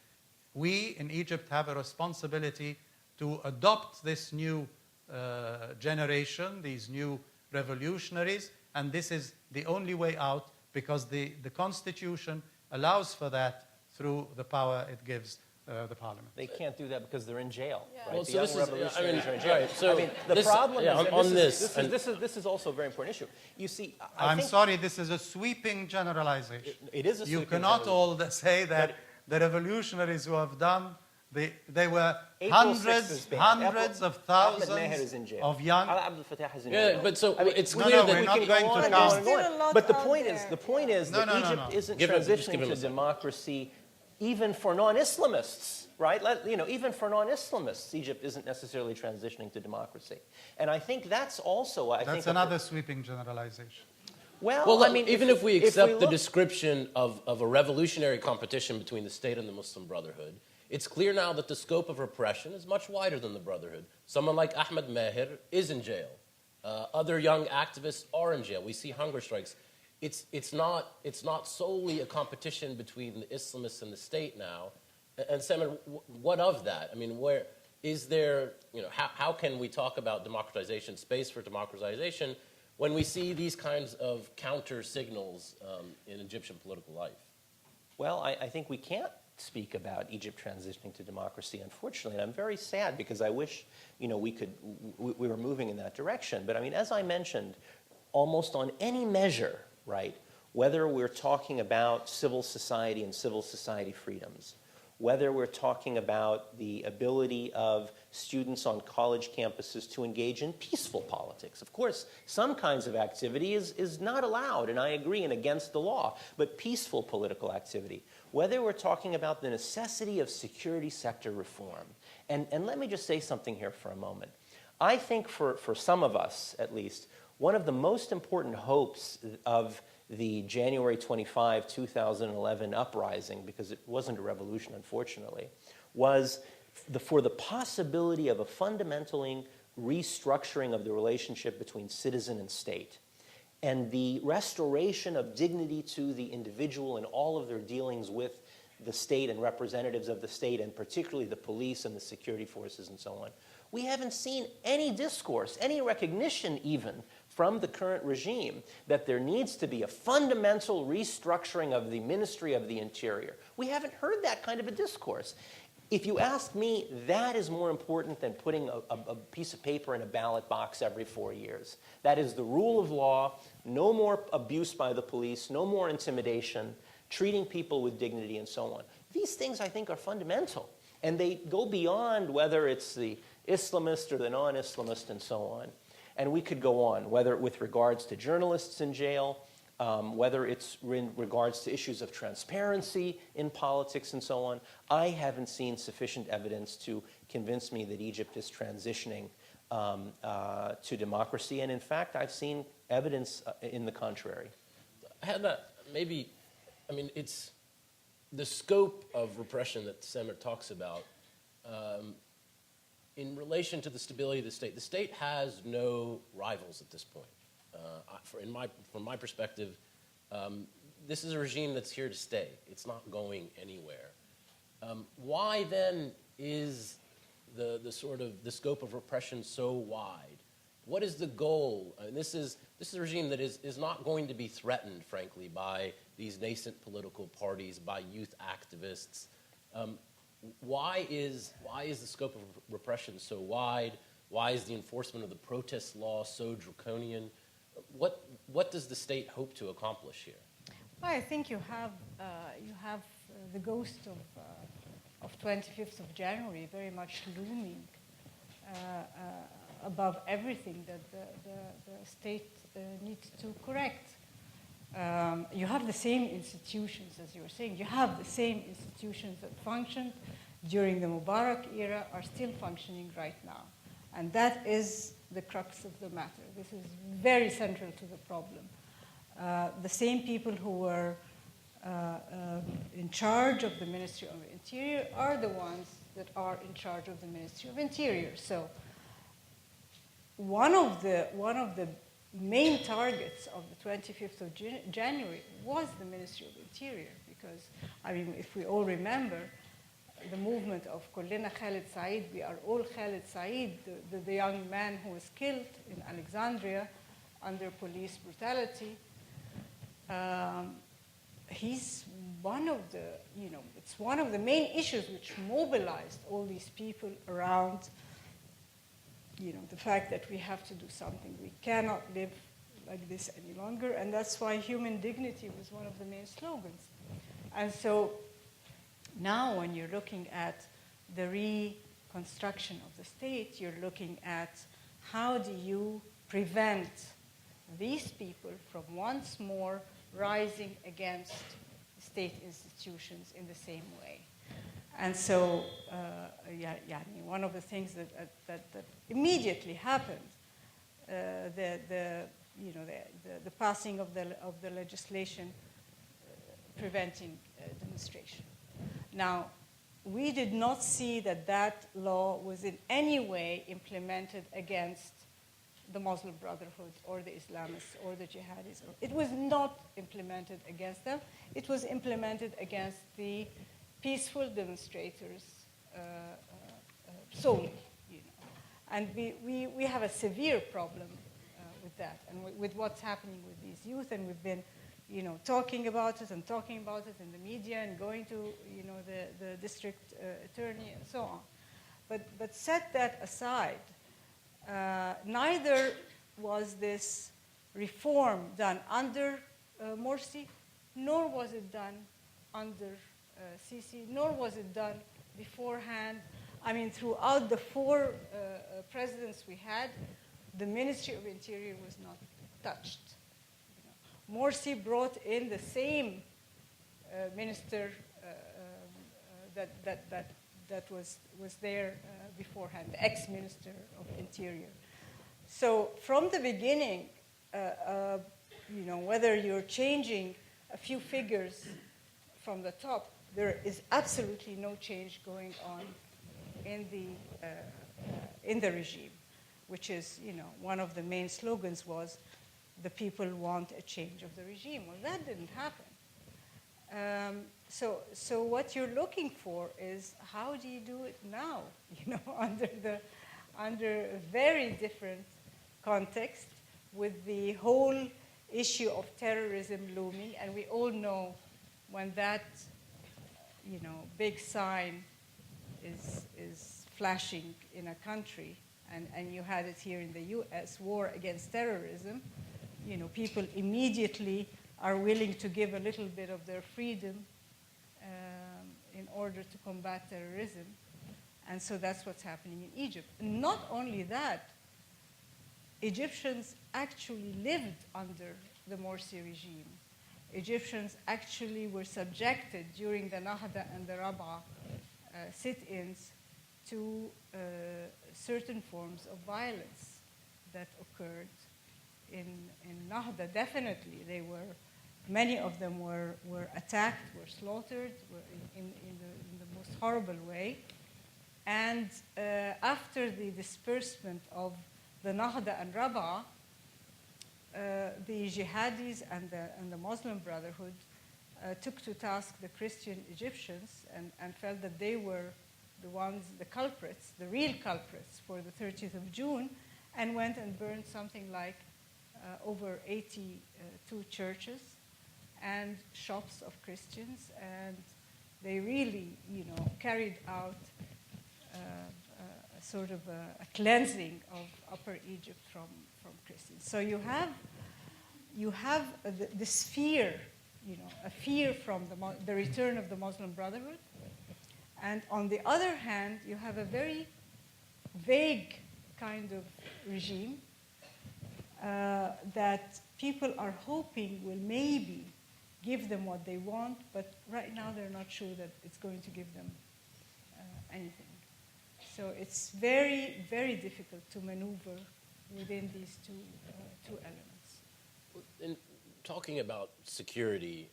We in Egypt have a responsibility to adopt this new generation, these new revolutionaries, and this is the only way out, because the Constitution allows for that through the power it gives the parliament. They can't do that because they're in jail. Yeah. Right? Well, The so young this is, revolutionaries are in jail. right, so I mean, the this- problem yeah, is that on this is also a very important issue. You see, I I'm think sorry, this is a sweeping generalization. it is a You sweeping cannot generalization. all say that But- the revolutionaries who have done, they were April 6th is banned. hundreds of Ahmed Maher is thousands in jail. of young... Al Abdel Fattah is in Yeah, jail. but so I mean, it's No, clear no, that we're we not can going go to on and count. on and Still on. a lot But the out point there. is No, that no, no, Egypt no. isn't Give him- just give transitioning him to a second. democracy, even for non-Islamists, right? Even for non-Islamists, Egypt isn't necessarily transitioning to democracy. And I think that's also, That's another sweeping generalization. Well, I mean, even if we accept the look- description of a revolutionary competition between the state and the Muslim Brotherhood, it's clear now that the scope of repression is much wider than the Brotherhood. Someone like Ahmed Maher is in jail. Other young activists are in jail. We see hunger strikes. It's not solely a competition between the Islamists and the state now. And Salman, what of that? I mean, where is there? How can we talk about democratization, space for democratization, when we see these kinds of counter signals in Egyptian political life? Well, I think we can't speak about Egypt transitioning to democracy, unfortunately. And I'm very sad because I wish, we were moving in that direction. But I mean, as I mentioned, almost on any measure, right, whether we're talking about civil society and civil society freedoms, whether we're talking about the ability of students on college campuses to engage in peaceful politics. Of course, some kinds of activity is not allowed, and I agree, and against the law, but peaceful political activity. Whether we're talking about the necessity of security sector reform. And let me just say something here for a moment. I think for some of us, at least, one of the most important hopes of the January 25, 2011 uprising, because it wasn't a revolution, unfortunately, was for the possibility of a fundamental restructuring of the relationship between citizen and state, and the restoration of dignity to the individual in all of their dealings with the state and representatives of the state, and particularly the police and the security forces and so on. We haven't seen any discourse, any recognition even, from the current regime that there needs to be a fundamental restructuring of the Ministry of the Interior. We haven't heard that kind of a discourse. If you ask me, that is more important than putting a piece of paper in a ballot box every 4 years. That is the rule of law, no more abuse by the police, no more intimidation, treating people with dignity and so on. These things, I think, are fundamental. And they go beyond whether it's the Islamist or the non-Islamist and so on. And we could go on, whether with regards to journalists in jail, whether it's in regards to issues of transparency in politics and so on. I haven't seen sufficient evidence to convince me that Egypt is transitioning to democracy. And in fact, I've seen evidence in the contrary. Hanna, maybe, I mean, it's the scope of repression that Semir talks about in relation to the stability of the state. The state has no rivals at this point. From my perspective, this is a regime that's here to stay. It's not going anywhere. Why then is the scope of repression so wide? What is the goal? I mean, this is a regime that is not going to be threatened, frankly, by these nascent political parties, by youth activists. Why is the scope of repression so wide? Why is the enforcement of the protest law so draconian? What does the state hope to accomplish here? Well, I think you have the ghost of 25th of January very much looming above everything that the state needs to correct. You have the same institutions, as you were saying. You have the same institutions that functioned during the Mubarak era are still functioning right now. And that is the crux of the matter. This is very central to the problem. The same people who were in charge of the Ministry of Interior are the ones that are in charge of the Ministry of Interior. So one of the main targets of the 25th of January was the Ministry of Interior, because, I mean, if we all remember, the movement of Kullina Khalid Said, we are all Khalid Said, the young man who was killed in Alexandria under police brutality. He's one of the, it's one of the main issues which mobilized all these people around, the fact that we have to do something. We cannot live like this any longer, and that's why human dignity was one of the main slogans. And so now when you're looking at the reconstruction of the state, you're looking at how do you prevent these people from once more rising against state institutions in the same way. And so, one of the things that immediately happened, the passing of the legislation preventing demonstration. Now, we did not see that law was in any way implemented against the Muslim Brotherhood or the Islamists or the jihadis. It was not implemented against them. It was implemented against the peaceful demonstrators solely. And we have a severe problem with that and with what's happening with these youth. And we've been talking about it in the media and going to, the district attorney and so on. But set that aside, neither was this reform done under Morsi, nor was it done under Sisi, nor was it done beforehand. I mean, throughout the 4 presidents we had, the Ministry of Interior was not touched. Morsi brought in the same minister that was there beforehand, the ex-minister of Interior. So from the beginning, whether you're changing a few figures from the top, there is absolutely no change going on in the regime, which is, one of the main slogans was, the people want a change of the regime. Well, that didn't happen. So what you're looking for is, how do you do it now? Under a very different context, with the whole issue of terrorism looming, and we all know when that, big sign is flashing in a country, and you had it here in the U.S., war against terrorism, people immediately are willing to give a little bit of their freedom in order to combat terrorism. And so that's what's happening in Egypt. And not only that, Egyptians actually lived under the Morsi regime. Egyptians actually were subjected during the Nahda and the Rab'a sit-ins to certain forms of violence that occurred. In Nahda, definitely, many of them were attacked, were slaughtered, were in the most horrible way. And after the disbursement of the Nahda and Rab'a, the jihadis and the Muslim Brotherhood took to task the Christian Egyptians and felt that they were the culprits, the real culprits for the 30th of June, and went and burned something like over 82 churches and shops of Christians, and they really, carried out sort of a cleansing of Upper Egypt from Christians. So you have this fear, a fear from the return of the Muslim Brotherhood, and on the other hand, you have a very vague kind of regime that people are hoping will maybe give them what they want, but right now they're not sure that it's going to give them anything. So it's very, very difficult to maneuver within these two elements. In talking about security,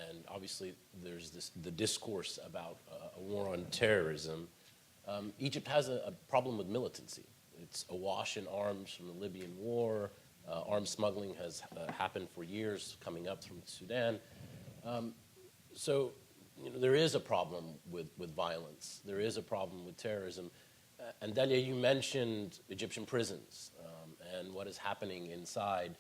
and obviously there's the discourse about a war on terrorism, Egypt has a problem with militancy. It's awash in arms from the Libyan war. Arms smuggling has happened for years, coming up from Sudan. So there is a problem with violence. There is a problem with terrorism. And Dalia, you mentioned Egyptian prisons and what is happening inside.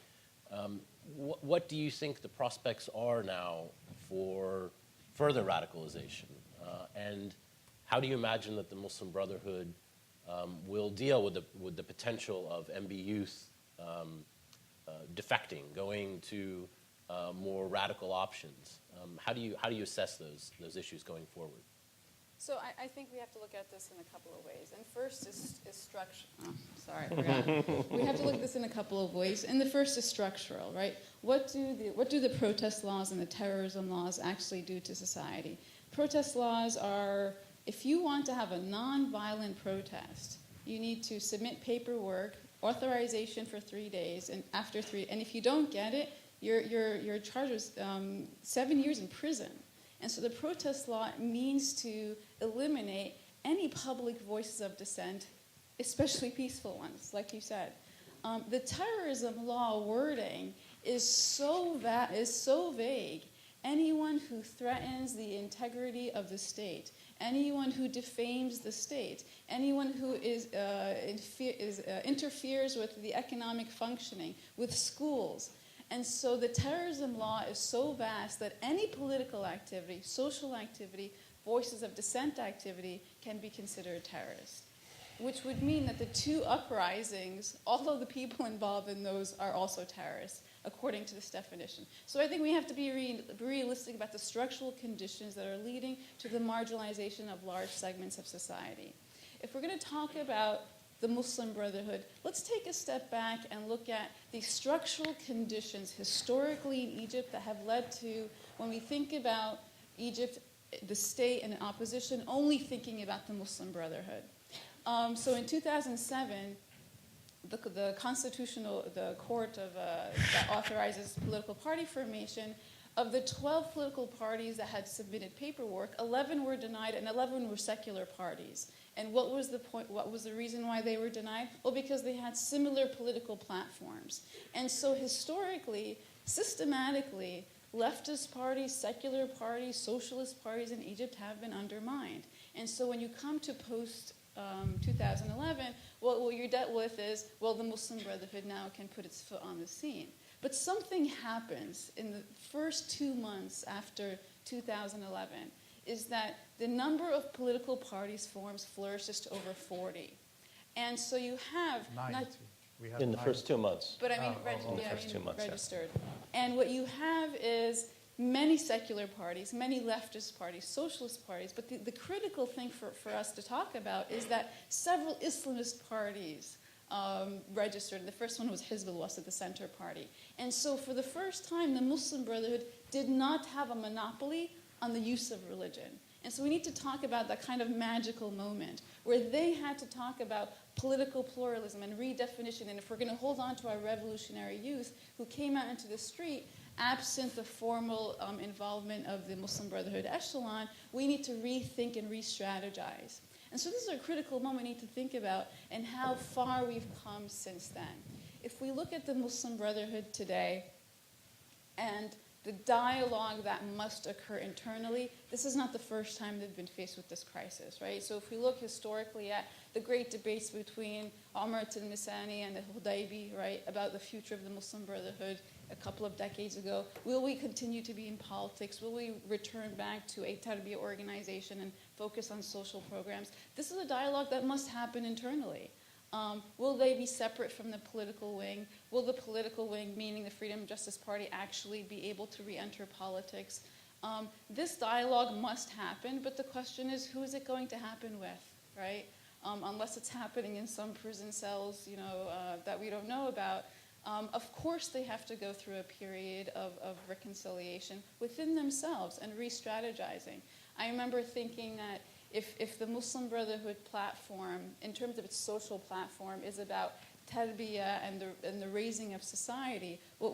What do you think the prospects are now for further radicalization? And how do you imagine that the Muslim Brotherhood will deal with the potential of MB youth defecting, going to more radical options? How do you assess those issues going forward? So I think we have to look at this in a couple of ways. And first is structure. Oh, sorry, I forgot. We have to look at this in a couple of ways. And the first is structural, right? What do the protest laws and the terrorism laws actually do to society? Protest laws are, if you want to have a nonviolent protest, you need to submit paperwork, authorization for 3 days, and and if you don't get it, you're charged with 7 years in prison. And so the protest law means to eliminate any public voices of dissent, especially peaceful ones, like you said. The terrorism law wording is so vague. Anyone who threatens the integrity of the state, anyone who defames the state, anyone who interferes with the economic functioning, with schools. And so the terrorism law is so vast that any political activity, social activity, voices of dissent activity can be considered terrorist, which would mean that the two uprisings, all of the people involved in those are also terrorists, according to this definition. So I think we have to be realistic about the structural conditions that are leading to the marginalization of large segments of society. If we're going to talk about the Muslim Brotherhood, let's take a step back and look at the structural conditions historically in Egypt that have led to, when we think about Egypt, the state and opposition, only thinking about the Muslim Brotherhood. So in 2007, the court that authorizes political party formation, of the 12 political parties that had submitted paperwork, 11 were denied and 11 were secular parties. And what was the point? What was the reason why they were denied? Well, because they had similar political platforms. And so historically, systematically, leftist parties, secular parties, socialist parties in Egypt have been undermined. And so when you come to post-2011, what you're dealt with is, well, the Muslim Brotherhood now can put its foot on the scene. But something happens in the first 2 months after 2011. is that the number of political parties forms flourishes to over 40. And so you have 90. not, We have In the 90. first 2 months. but I mean, Oh, yeah, I first mean 2 months, yeah. registered. And what you have is many secular parties, many leftist parties, socialist parties. But the critical thing for us to talk about is that several Islamist parties registered. The first one was Hizbullah, the center party. And so for the first time, the Muslim Brotherhood did not have a monopoly on the use of religion. And so we need to talk about that kind of magical moment where they had to talk about political pluralism and redefinition. And if we're going to hold on to our revolutionary youth who came out into the street, absent the formal involvement of the Muslim Brotherhood echelon, we need to rethink and re-strategize. And so this is a critical moment we need to think about and how far we've come since then. If we look at the Muslim Brotherhood today and the dialogue that must occur internally, this is not the first time they've been faced with this crisis, right? So if we look historically at the great debates between Umar al-Nisani and the Hudaybi, right, about the future of the Muslim Brotherhood a couple of decades ago, will we continue to be in politics? Will we return back to a tarbiyah organization and focus on social programs? This is a dialogue that must happen internally. Will they be separate from the political wing? Will the political wing, meaning the Freedom and Justice Party, actually be able to re-enter politics? This dialogue must happen, but the question is, who is it going to happen with, right? Unless it's happening in some prison cells, that we don't know about. Of course, they have to go through a period of reconciliation within themselves and re-strategizing. I remember thinking that if the Muslim Brotherhood platform, in terms of its social platform, is about tarbiyah and the raising of society, what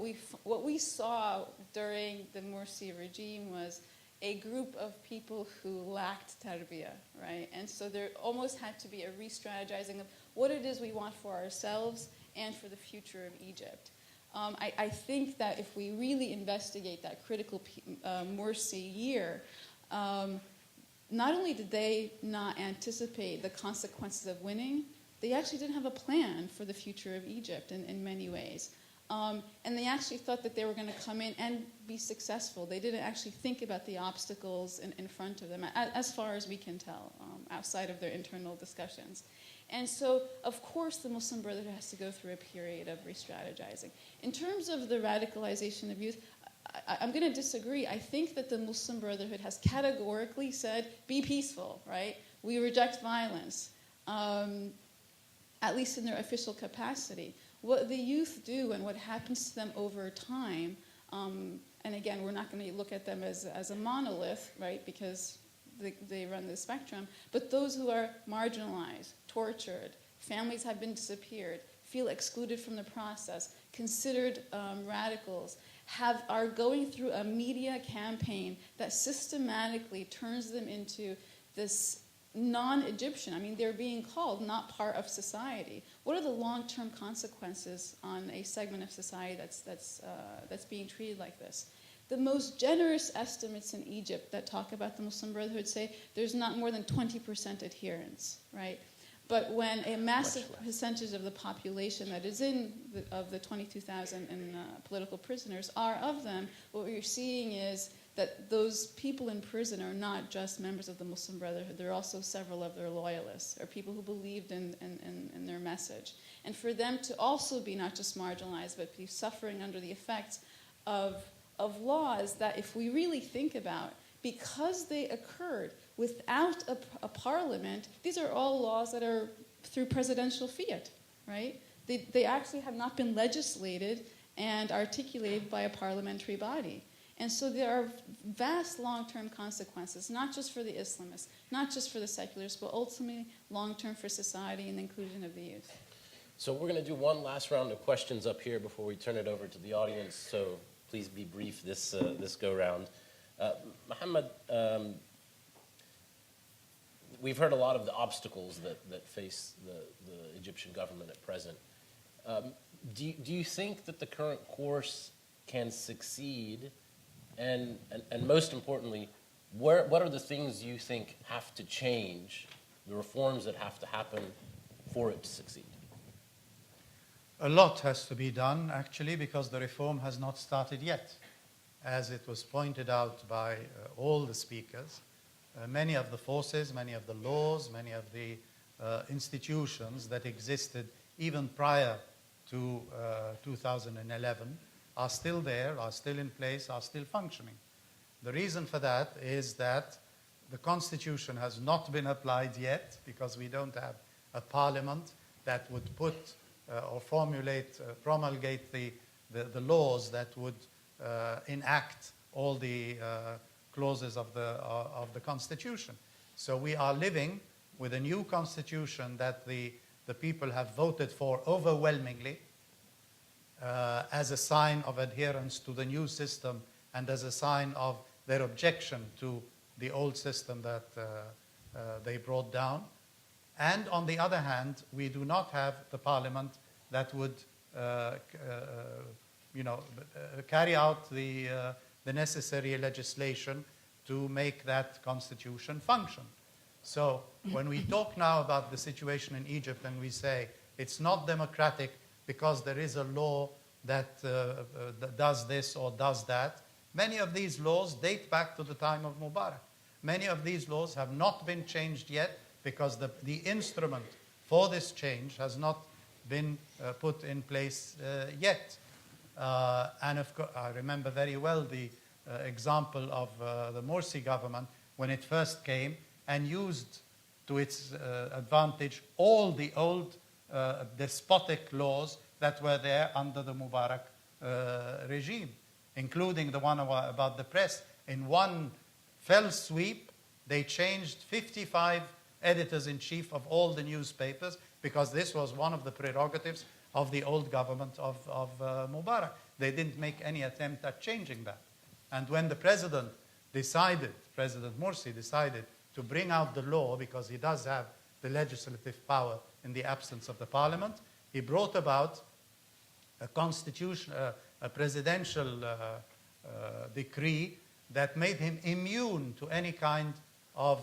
we saw during the Morsi regime was a group of people who lacked tarbiyah, right? And so there almost had to be a re-strategizing of what it is we want for ourselves and for the future of Egypt. I think that if we really investigate that critical Morsi year, not only did they not anticipate the consequences of winning, they actually didn't have a plan for the future of Egypt in many ways. And they actually thought that they were going to come in and be successful. They didn't actually think about the obstacles in front of them, as far as we can tell, outside of their internal discussions. And so, of course, the Muslim Brotherhood has to go through a period of re-strategizing. In terms of the radicalization of youth, I'm going to disagree. I think that the Muslim Brotherhood has categorically said, be peaceful, right? We reject violence, at least in their official capacity. What the youth do and what happens to them over time, and again, we're not going to look at them as a monolith, right, because they run the spectrum, but those who are marginalized, tortured, families have been disappeared, feel excluded from the process, considered radicals, are going through a media campaign that systematically turns them into this non-Egyptian. I mean, they're being called not part of society. What are the long-term consequences on a segment of society that's being treated like this? The most generous estimates in Egypt that talk about the Muslim Brotherhood say there's not more than 20% adherence, right? But when a massive percentage of the population that is of the 22,000 political prisoners are of them, what we're seeing is that those people in prison are not just members of the Muslim Brotherhood. They're also several of their loyalists, or people who believed in their message. And for them to also be not just marginalized, but be suffering under the effects of laws that, if we really think about, because they occurred without a parliament, these are all laws that are through presidential fiat, right? They actually have not been legislated and articulated by a parliamentary body. And so there are vast long-term consequences, not just for the Islamists, not just for the secularists, but ultimately long-term for society and the inclusion of the youth. So we're going to do one last round of questions up here before we turn it over to the audience, so please be brief this go-round. Mohamed, we've heard a lot of the obstacles that face the Egyptian government at present. Do you think that the current course can succeed? And most importantly, what are the things you think have to change, the reforms that have to happen for it to succeed? A lot has to be done, actually, because the reform has not started yet. As it was pointed out by all the speakers, many of the forces, many of the laws, many of the institutions that existed even prior to 2011 are still there, are still in place, are still functioning. The reason for that is that the Constitution has not been applied yet because we don't have a parliament that would put or promulgate the laws that would enact all the clauses of the Constitution. So we are living with a new Constitution that the people have voted for overwhelmingly as a sign of adherence to the new system and as a sign of their objection to the old system that they brought down. And on the other hand, we do not have the parliament that would carry out the necessary legislation to make that constitution function. So when we talk now about the situation in Egypt and we say it's not democratic because there is a law that does this or does that, many of these laws date back to the time of Mubarak. Many of these laws have not been changed yet because the instrument for this change has not been put in place yet. And of course, I remember very well the example of the Morsi government when it first came and used to its advantage all the old despotic laws that were there under the Mubarak regime, including the one about the press. In one fell sweep, they changed 55 editors-in-chief of all the newspapers because this was one of the prerogatives of the old government of Mubarak. They didn't make any attempt at changing that. And when the President Morsi decided to bring out the law, because he does have the legislative power in the absence of the parliament, he brought about a constitution, a presidential decree that made him immune to any kind of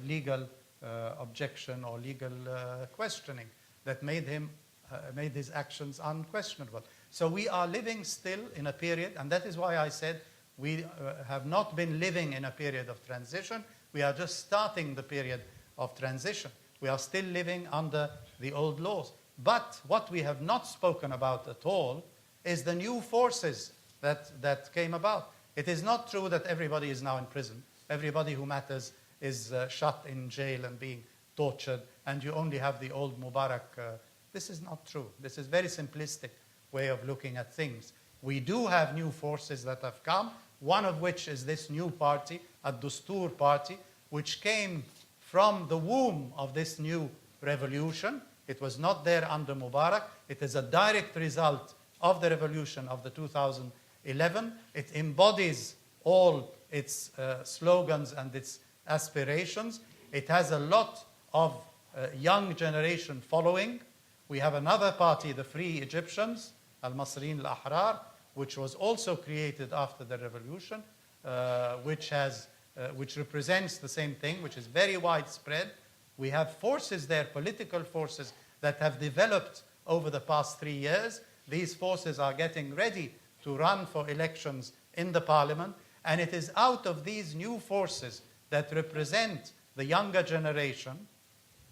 legal objection or legal questioning, that made his actions unquestionable. So we are living still in a period, and that is why I said we have not been living in a period of transition. We are just starting the period of transition. We are still living under the old laws. But what we have not spoken about at all is the new forces that came about. It is not true that everybody is now in prison. Everybody who matters is shut in jail and being tortured, and you only have the old Mubarak. This is not true. This is a very simplistic way of looking at things. We do have new forces that have come, one of which is this new party, Al-Dostour party, which came from the womb of this new revolution. It was not there under Mubarak. It is a direct result of the revolution of the 2011. It embodies all its slogans and its aspirations. It has a lot of young generation following. We have another party, the Free Egyptians, Al-Masriin Al-Ahrar, which was also created after the revolution, which represents the same thing, which is very widespread. We have forces there, political forces, that have developed over the past 3 years. These forces are getting ready to run for elections in the parliament, and it is out of these new forces that represent the younger generation,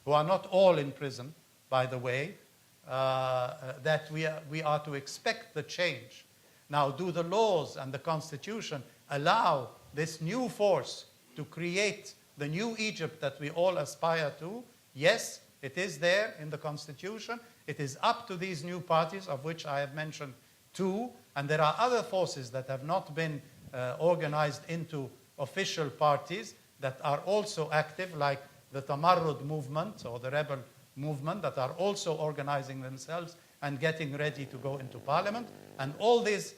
who are not all in prison, by the way, that we are to expect the change. Now, do the laws and the Constitution allow this new force to create the new Egypt that we all aspire to? Yes, it is there in the Constitution. It is up to these new parties, of which I have mentioned 2, and there are other forces that have not been organized into official parties that are also active, like the Tamarrud movement or the rebel movement, that are also organizing themselves and getting ready to go into parliament. And all these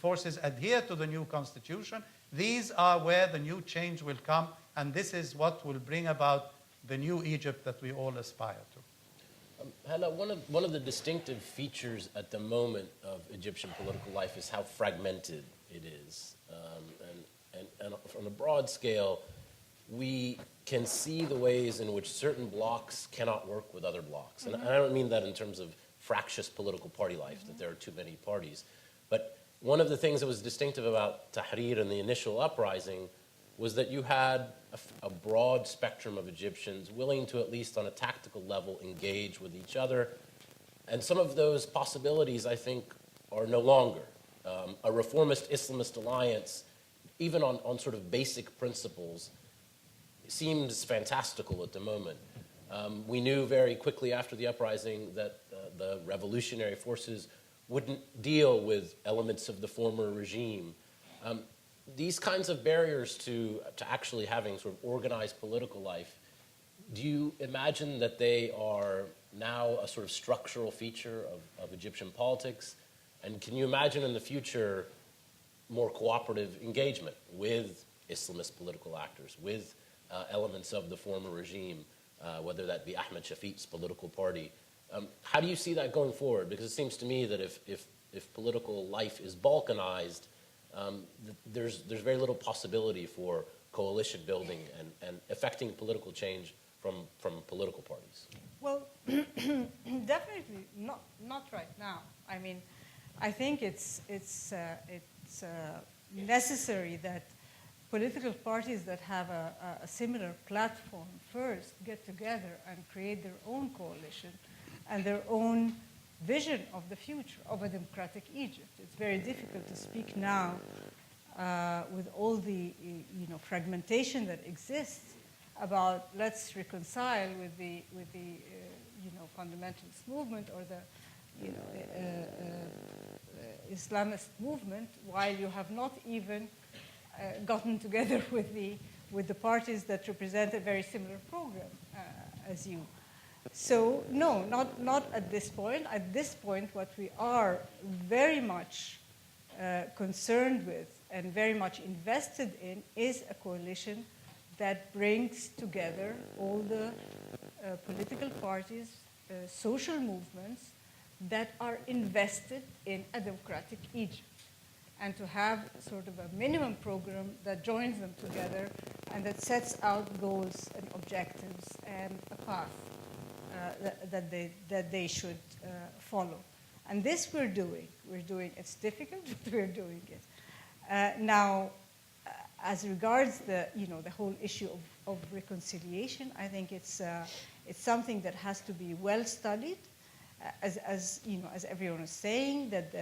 forces adhere to the new constitution. These are where the new change will come, and this is what will bring about the new Egypt that we all aspire to. Hanna, one of the distinctive features at the moment of Egyptian political life is how fragmented it is. And on a broad scale, we can see the ways in which certain blocks cannot work with other blocks. And I don't mean that in terms of fractious political party life, that there are too many parties. But one of the things that was distinctive about Tahrir and the initial uprising was that you had a broad spectrum of Egyptians willing to, at least on a tactical level, engage with each other. And some of those possibilities, I think, are no longer. A reformist Islamist alliance, even on sort of basic principles, seems fantastical at the moment. We knew very quickly after the uprising that the revolutionary forces wouldn't deal with elements of the former regime. These kinds of barriers to actually having sort of organized political life, do you imagine that they are now a sort of structural feature of Egyptian politics? And can you imagine in the future more cooperative engagement with Islamist political actors, with elements of the former regime, whether that be Ahmed Shafiq's political party? How do you see that going forward? Because it seems to me that if political life is balkanized, there's very little possibility for coalition building and affecting political change from political parties. Well, definitely not right now. I mean, I think it's necessary that political parties that have a similar platform first get together and create their own coalition and their own vision of the future of a democratic Egypt. It's very difficult to speak now with all the fragmentation that exists about let's reconcile with the fundamentalist movement or the Islamist movement, while you have not even gotten together with the parties that represent a very similar program as you. So no, not at this point. At this point, what we are very much concerned with and very much invested in is a coalition that brings together all the political parties, social movements that are invested in a democratic Egypt, and to have sort of a minimum program that joins them together and that sets out goals and objectives and a path that they should follow. And this we're doing. It's difficult, but we're doing it. Now, as regards the whole issue of reconciliation, I think it's something that has to be well studied, as everyone is saying, that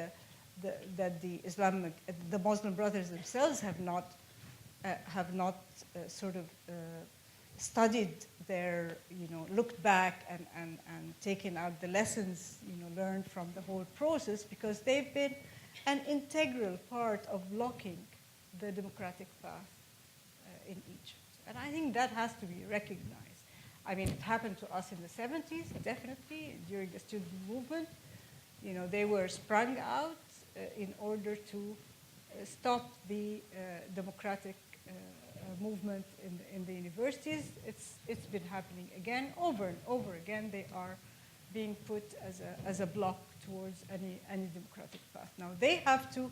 the Muslim Brothers themselves have not studied their, looked back and taken out the lessons, learned from the whole process, because they've been an integral part of blocking the democratic path in Egypt. And I think that has to be recognized. I mean, it happened to us in the 70s, definitely, during the student movement. They were sprung out in order to stop the democratic movement in the universities. It's been happening again, over and over again. They are being put as a block towards any democratic path. Now, they have to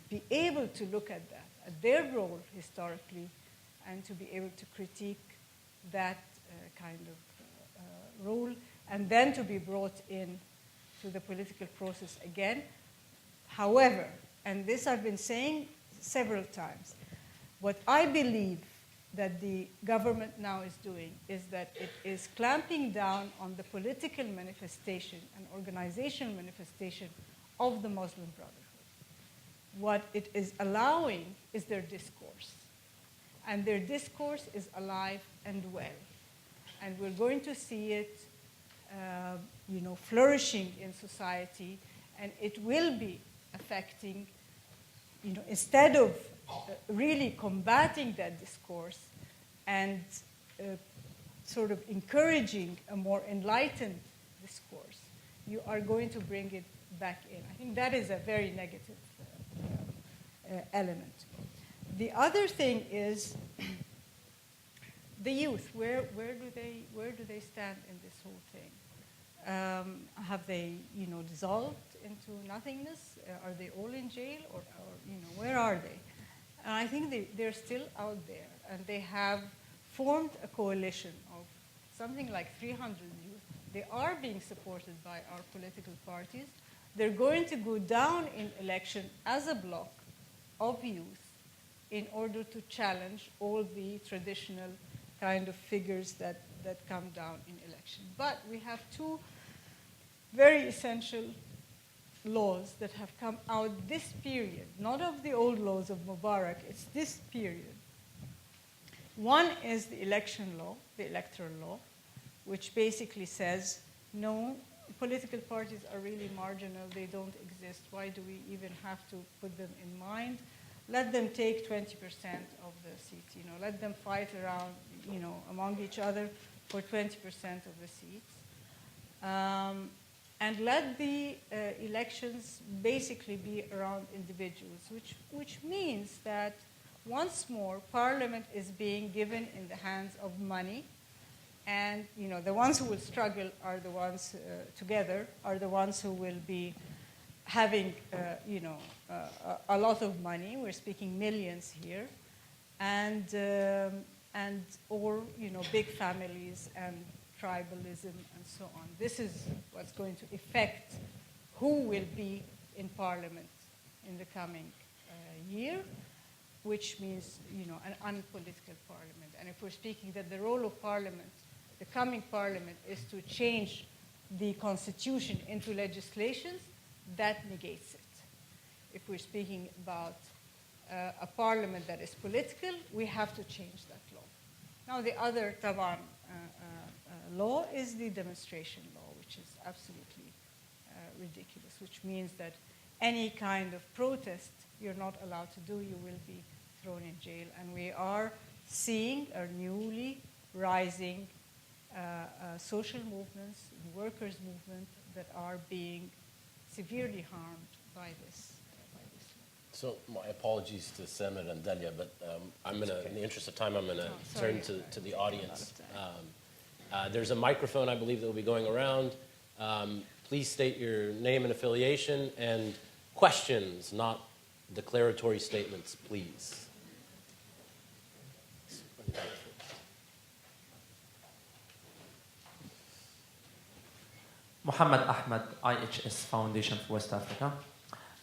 be able to look at that, at their role historically, and to be able to critique that kind of role, and then to be brought in to the political process again. However, and this I've been saying several times, what I believe that the government now is doing is that it is clamping down on the political manifestation and organizational manifestation of the Muslim Brotherhood. What it is allowing is their discourse. And their discourse is alive and well. And we're going to see it flourishing in society, and it will be affecting, instead of really combating that discourse and sort of encouraging a more enlightened discourse, you are going to bring it back in. I think that is a very negative element. The other thing is the youth. Where do they stand in this whole thing? Have they dissolved into nothingness? Are they all in jail, or where are they? And I think they're still out there, and they have formed a coalition of something like 300 youth. They are being supported by our political parties. They're going to go down in election as a bloc of youth in order to challenge all the traditional kind of figures that come down in election. But we have two very essential laws that have come out this period, not of the old laws of Mubarak, it's this period. One is the election law, the electoral law, which basically says, no, political parties are really marginal, they don't exist, why do we even have to put them in mind? Let them take 20% of the seats, let them fight around, among each other for 20% of the seats. And let the elections basically be around individuals, which means that once more, parliament is being given in the hands of money, and the ones who will struggle are the ones together, are the ones who will be having a lot of money. We're speaking millions here, and or big families and tribalism and so on. This is what's going to affect who will be in parliament in the coming year, which means an unpolitical parliament. And if we're speaking that the role of parliament, the coming parliament, is to change the constitution into legislations, that negates it. If we're speaking about a parliament that is political, we have to change that law. Now the other Taban law is the demonstration law, which is absolutely ridiculous, which means that any kind of protest you're not allowed to do, you will be thrown in jail. And we are seeing a newly rising social movements, workers' movement, that are being severely harmed by this. So my apologies to Samet and Dalia, but in the interest of time, I'm going to turn to the audience. There's a microphone, I believe, that will be going around. Please state your name and affiliation, and questions, not declaratory statements, please. Mohamed Ahmed, IHS Foundation for West Africa.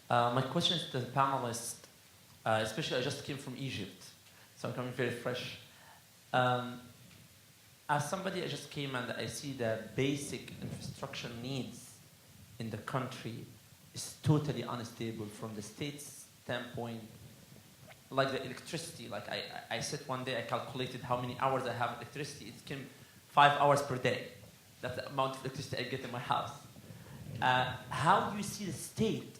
My question is to the panelists, especially I just came from Egypt, so I'm coming very fresh. As somebody, I just came and I see the basic infrastructure needs in the country is totally unstable from the state's standpoint. Like the electricity, like I said one day, I calculated how many hours I have electricity. It came 5 hours per day. That's the amount of electricity I get in my house. How do you see the state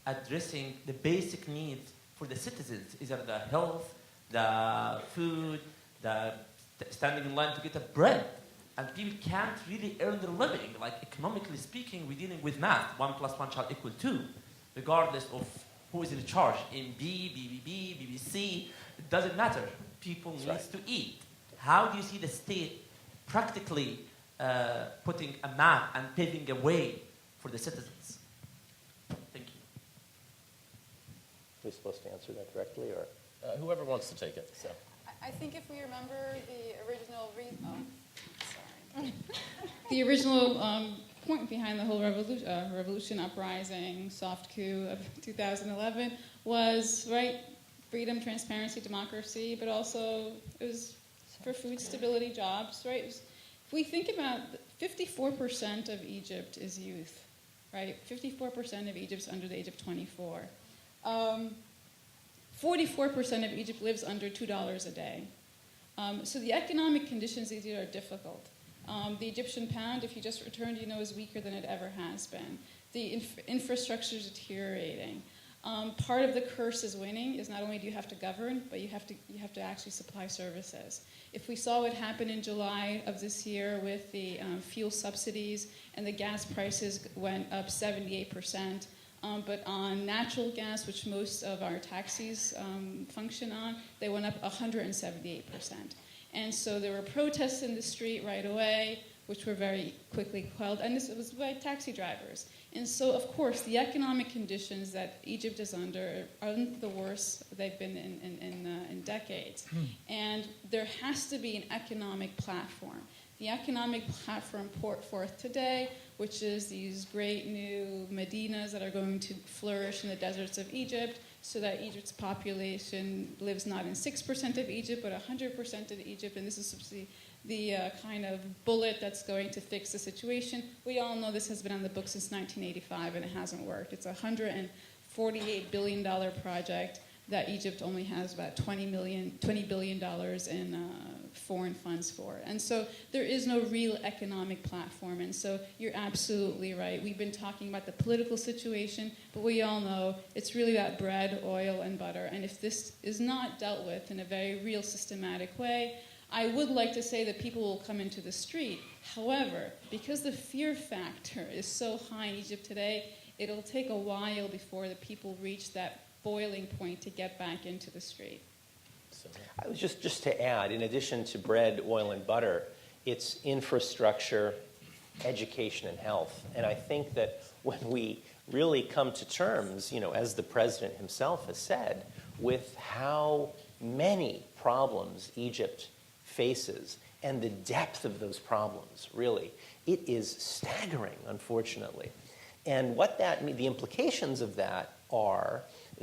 addressing the basic needs for the citizens? Is it the health, the food, the standing in line to get a bread? And people can't really earn their living. Like economically speaking, we're dealing with math. 1 + 1 shall equal 2, regardless of who is in charge. MB, BBB, BBC, it doesn't matter. People need to eat. How do you see the state practically putting a map and paving a way for the citizens? Thank you. Are we supposed to answer that directly, or? Whoever wants to take it. So. I think if we remember the original the original point behind the whole revolution uprising, soft coup of 2011 was, freedom, transparency, democracy, but also it was for food stability, jobs, if we think about 54% of Egypt is youth, 54% of Egypt's under the age of 24. 44% of Egypt lives under $2 a day. So the economic conditions here are difficult. The Egyptian pound, if you just returned, is weaker than it ever has been. The infrastructure is deteriorating. Part of the curse is winning is not only do you have to govern, but you have to actually supply services. If we saw what happened in July of this year with the fuel subsidies and the gas prices went up 78%, but on natural gas, which most of our taxis function on, they went up 178%. And so there were protests in the street right away, which were very quickly quelled, and this was by taxi drivers. And so, of course, the economic conditions that Egypt is under aren't the worst they've been in decades. And there has to be an economic platform. The economic platform put forth today, which is these great new Medinas that are going to flourish in the deserts of Egypt, so that Egypt's population lives not in 6% of Egypt, but 100% of Egypt, and this is the kind of bullet that's going to fix the situation. We all know this has been on the books since 1985, and it hasn't worked. It's a $148 billion project that Egypt only has about $20 billion in foreign funds for. And so there is no real economic platform. And so you're absolutely right. We've been talking about the political situation, but we all know it's really about bread, oil, and butter. And if this is not dealt with in a very real, systematic way, I would like to say that people will come into the street. However, because the fear factor is so high in Egypt today, it'll take a while before the people reach that boiling point to get back into the street. I was just to add, in addition to bread, oil, and butter, it's infrastructure, education, and health. And I think that when we really come to terms, as the president himself has said, with how many problems Egypt faces and the depth of those problems, really, it is staggering, unfortunately. And what the implications of that are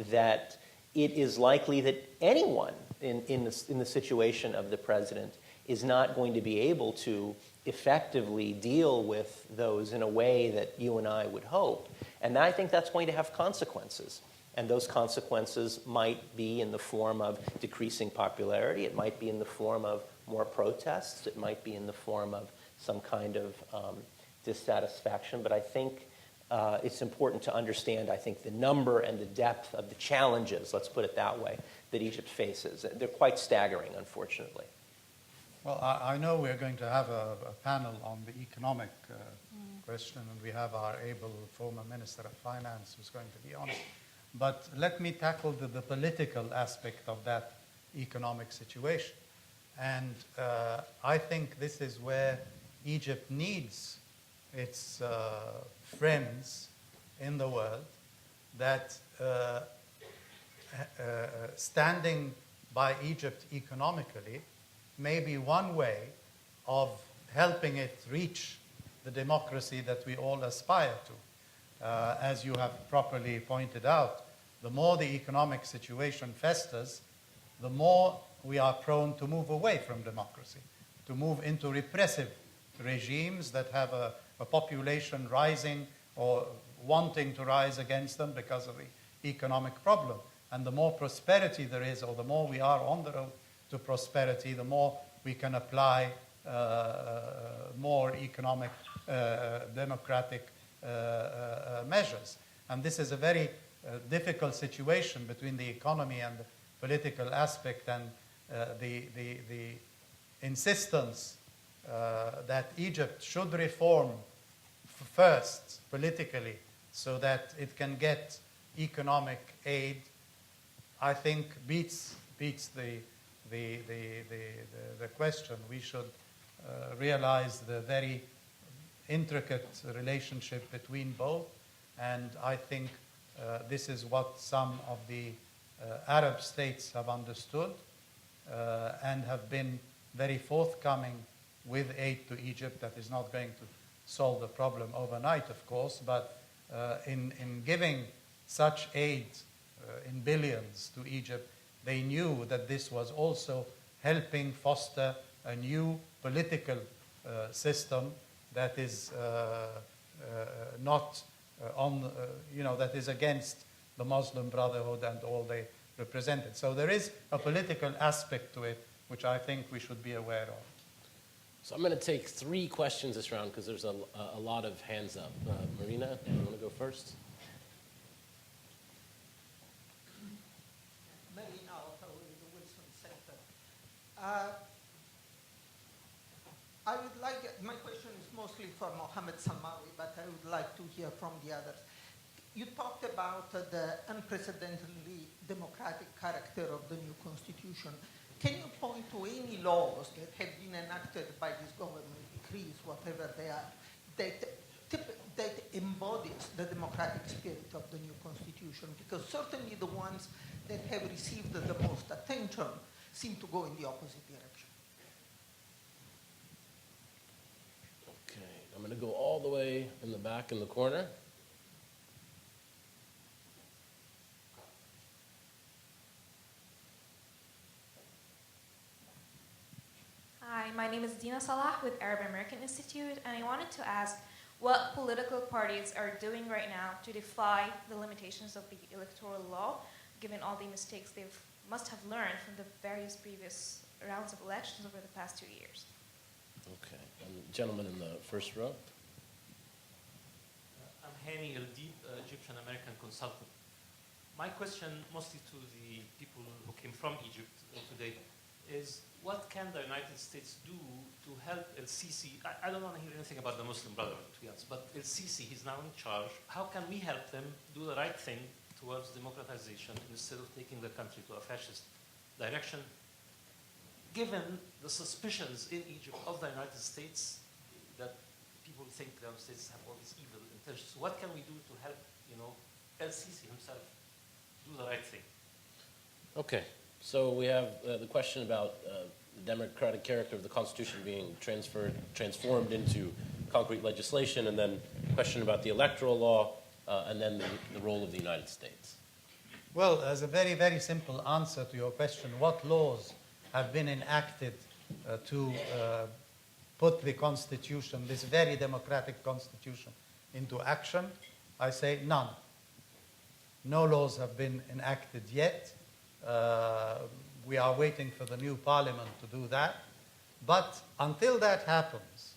that it is likely that anyone in the situation of the president is not going to be able to effectively deal with those in a way that you and I would hope. And I think that's going to have consequences. And those consequences might be in the form of decreasing popularity. It might be in the form of more protests. It might be in the form of some kind of dissatisfaction. But I think it's important to understand, I think, the number and the depth of the challenges, let's put it that way, that Egypt faces. They're quite staggering, unfortunately. Well, I know we're going to have a panel on the economic question, and we have our able former Minister of Finance who's going to be on it. But let me tackle the political aspect of that economic situation. And I think this is where Egypt needs its friends in the world, that standing by Egypt economically may be one way of helping it reach the democracy that we all aspire to. As you have properly pointed out, the more the economic situation festers, the more we are prone to move away from democracy, to move into repressive regimes that have a population rising or wanting to rise against them because of the economic problem. And the more prosperity there is, or the more we are on the road to prosperity, the more we can apply more economic, democratic measures. And this is a very difficult situation between the economy and the political aspect, and the insistence that Egypt should reform first politically so that it can get economic aid, I think beats the question. We should realize the very intricate relationship between both, and I think this is what some of the Arab states have understood and have been very forthcoming with aid to Egypt. That is not going to solve the problem overnight, of course, but in giving such aid in billions to Egypt, they knew that this was also helping foster a new political system that is not that is against the Muslim Brotherhood and all they represented. So there is a political aspect to it, which I think we should be aware of. So I'm going to take 3 questions this round because there's a lot of hands up. Marina, do you want to go first? Marina with the Wilson Center. I would like, my question is mostly for Mohamed Salmawy, but I would like to hear from the others. You talked about the unprecedentedly democratic character of the new constitution. Can you point to any laws that have been enacted by this government, decrees, whatever they are, that embodies the democratic spirit of the new constitution? Because certainly the ones that have received the most attention seem to go in the opposite direction. Okay, I'm going to go all the way in the back in the corner. Dina Salah with Arab American Institute, and I wanted to ask what political parties are doing right now to defy the limitations of the electoral law, given all the mistakes they must have learned from the various previous rounds of elections over the past 2 years. Okay. And the gentleman in the first row. I'm Hani El-Deeb, Egyptian American consultant. My question, mostly to the people who came from Egypt today, is what can the United States do to help El-Sisi? I don't want to hear anything about the Muslim Brotherhood, to be honest, but El-Sisi, he's now in charge. How can we help them do the right thing towards democratization instead of taking the country to a fascist direction, given the suspicions in Egypt of the United States that people think the United States have all these evil intentions? What can we do to help, El-Sisi himself do the right thing? Okay. So we have the question about the democratic character of the Constitution being transformed into concrete legislation, and then a question about the electoral law, and then the role of the United States. Well, as a very, very simple answer to your question, what laws have been enacted to put the Constitution, this very democratic Constitution, into action? I say none. No laws have been enacted yet. We are waiting for the new parliament to do that. But until that happens,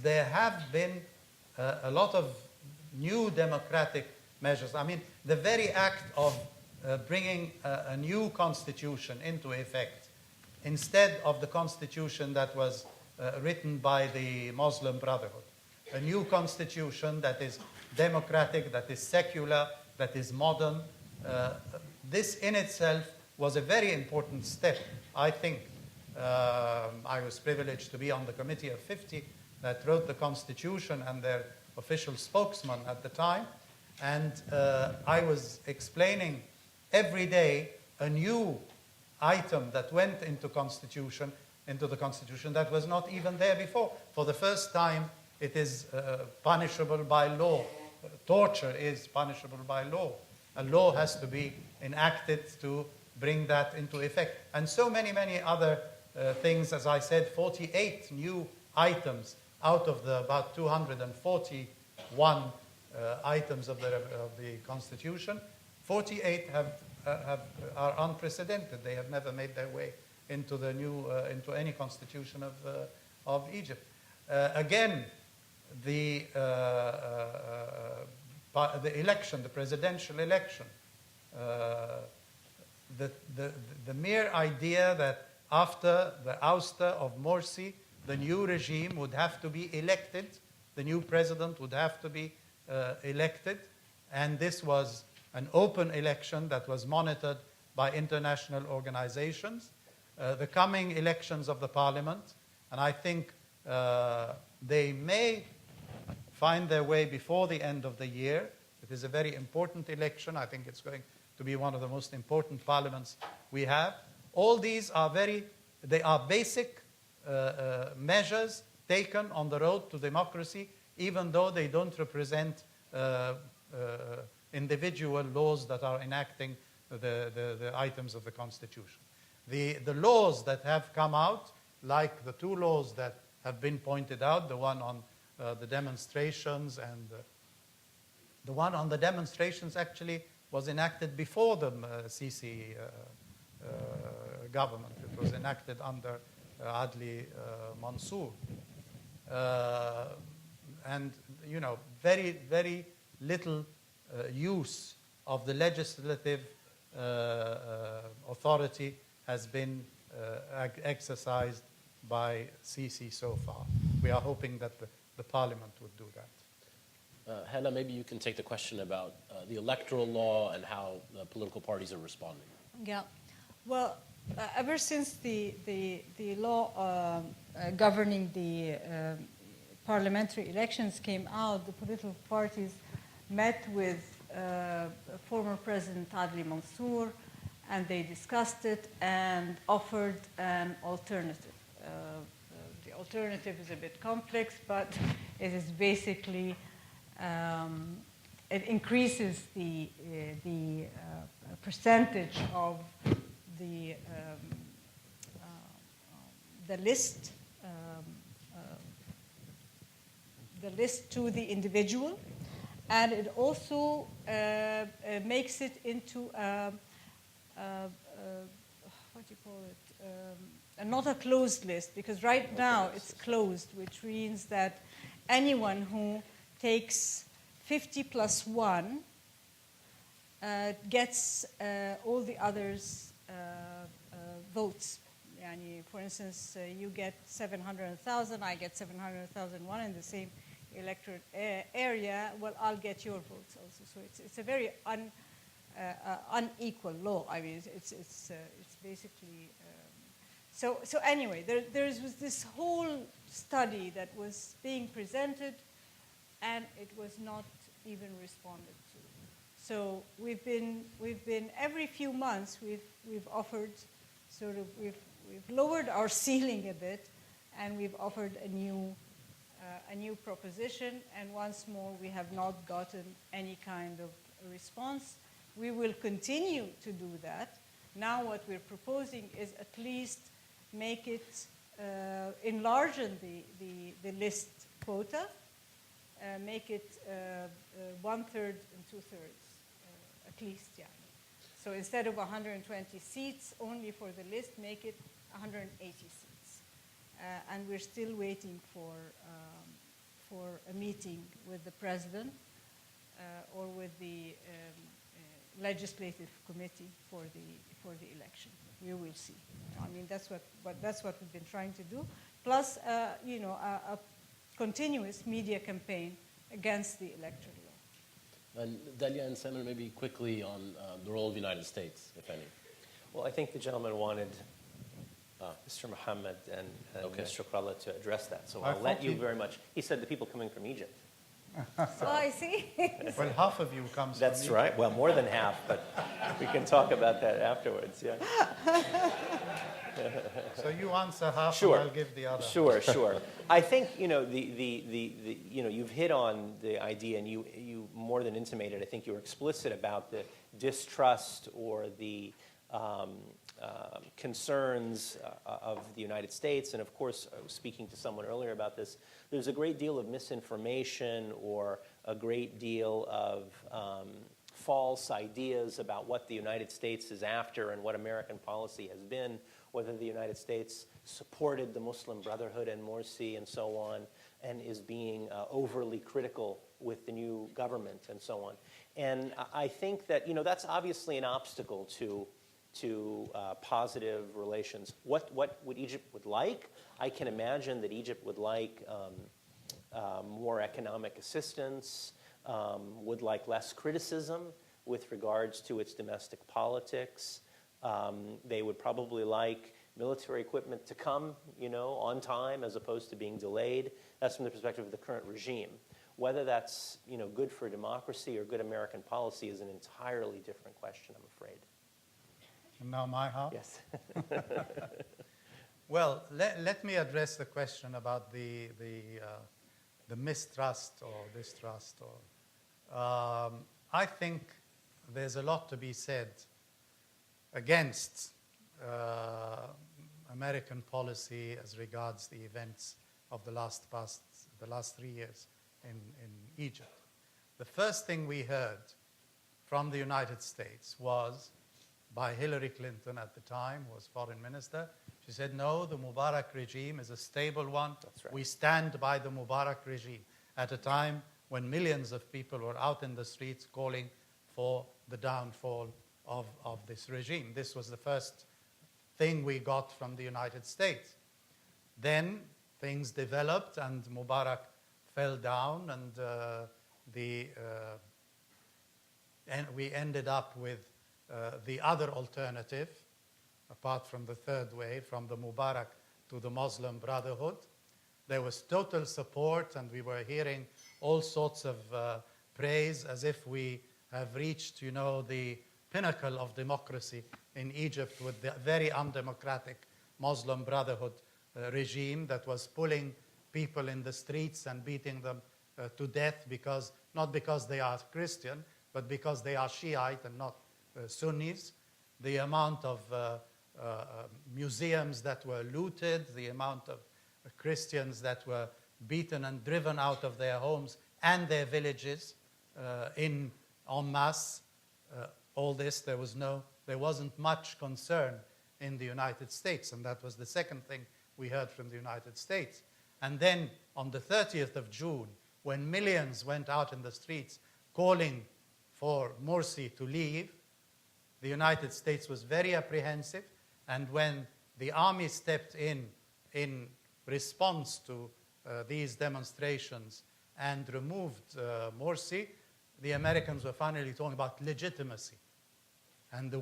there have been a lot of new democratic measures. I mean, the very act of bringing a new constitution into effect, instead of the constitution that was written by the Muslim Brotherhood, a new constitution that is democratic, that is secular, that is modern. This in itself was a very important step, I think. I was privileged to be on the Committee of 50 that wrote the Constitution and their official spokesman at the time. And I was explaining every day a new item that went into the Constitution that was not even there before. For the first time, it is punishable by law. Torture is punishable by law. A law has to be enacted to bring that into effect. And so many, many other things. As I said, 48 new items out of the about 241 items of the Constitution. 48 are unprecedented. They have never made their way into the new into any constitution of Egypt. Again, the election, the presidential election, the mere idea that after the ouster of Morsi, the new regime would have to be elected, the new president would have to be elected, and this was an open election that was monitored by international organizations. The coming elections of the parliament, and I think they may find their way before the end of the year. It is a very important election. I think it's going to be one of the most important parliaments we have. All these are basic measures taken on the road to democracy, even though they don't represent individual laws that are enacting the items of the Constitution. The laws that have come out, like the two laws that have been pointed out, the one on the demonstrations, and the one on the demonstrations actually was enacted before the Sisi government. It was enacted under Adli Mansour. And, very, very little use of the legislative authority has been exercised by Sisi so far. We are hoping that the parliament would do that. Hanna, maybe you can take the question about the electoral law and how the political parties are responding. Yeah. Well, ever since the law governing the parliamentary elections came out, the political parties met with former President Adli Mansour, and they discussed it and offered an alternative. The alternative is a bit complex, but it is basically it increases the percentage of the the list to the individual, and it also makes it into what do you call it? Not a closed list, because right now it's closed, which means that anyone who takes 50 plus 1 gets all the others' votes. Yani, for instance, you get 700,000, I get 700,001 in the same electorate area. Well, I'll get your votes also. So it's a very unequal law. I mean, it's basically. So anyway, there was this whole study that was being presented, and it was not even responded to. So we've been every few months we've offered sort of we've lowered our ceiling a bit, and we've offered a new proposition, and once more we have not gotten any kind of response. We will continue to do that. Now what we're proposing is at least make it enlarge the list quota, make it 1/3 and 2/3 at least, yeah. So instead of 120 seats only for the list, make it 180 seats. And we're still waiting for a meeting with the president or with the legislative committee for the election. We will see. I mean, that's what we've been trying to do. Plus, a continuous media campaign against the electoral law. And Dalia and Salman, maybe quickly on the role of the United States, if any. Well, I think the gentleman wanted Mr. Mohamed and Ms. Shukrallah to address that. So I'll let you very much. He said the people coming from Egypt. So. Oh, I see. Well, half of you comes from That's right. Well, more than half, but we can talk about that afterwards, yeah. So you answer half, sure. and I'll give the other. Sure. I think, you've hit on the idea, and you more than intimated, I think you were explicit about the distrust or the concerns of the United States. And of course, I was speaking to someone earlier about this. There's a great deal of misinformation or a great deal of false ideas about what the United States is after and what American policy has been, whether the United States supported the Muslim Brotherhood and Morsi and so on, and is being overly critical with the new government and so on. And I think that, that's obviously an obstacle to positive relations. What would Egypt would like? I can imagine that Egypt would like more economic assistance, would like less criticism with regards to its domestic politics. They would probably like military equipment to come, on time as opposed to being delayed. That's from the perspective of the current regime. Whether that's, good for democracy or good American policy is an entirely different question, I'm afraid. And now my half? Yes. Well, let me address the question about the mistrust or distrust. I think there's a lot to be said against American policy as regards the events of the last 3 years in Egypt. The first thing we heard from the United States was by Hillary Clinton at the time, was foreign minister. She said, no, the Mubarak regime is a stable one. That's right. We stand by the Mubarak regime at a time when millions of people were out in the streets calling for the downfall of this regime. This was the first thing we got from the United States. Then things developed and Mubarak fell down, and we ended up with the other alternative, apart from the third wave, from the Mubarak to the Muslim Brotherhood. There was total support, and we were hearing all sorts of praise as if we have reached, the pinnacle of democracy in Egypt with the very undemocratic Muslim Brotherhood regime that was pulling people in the streets and beating them to death not because they are Christian, but because they are Shiite and not Sunnis. The amount of museums that were looted, the amount of Christians that were beaten and driven out of their homes and their villages en masse. All this, there wasn't much concern in the United States, and that was the second thing we heard from the United States. And then on the 30th of June, when millions went out in the streets calling for Morsi to leave, the United States was very apprehensive, and when the army stepped in response to these demonstrations and removed Morsi, the Americans were finally talking about legitimacy. And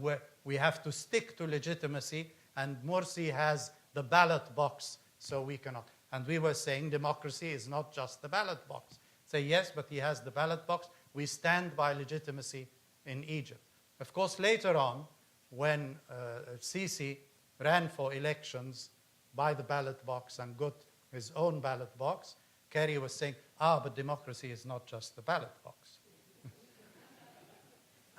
we have to stick to legitimacy, and Morsi has the ballot box, so we cannot. And we were saying democracy is not just the ballot box. Say, yes, but he has the ballot box. We stand by legitimacy in Egypt. Of course, later on, when Sisi ran for elections by the ballot box and got his own ballot box, Kerry was saying, but democracy is not just the ballot box.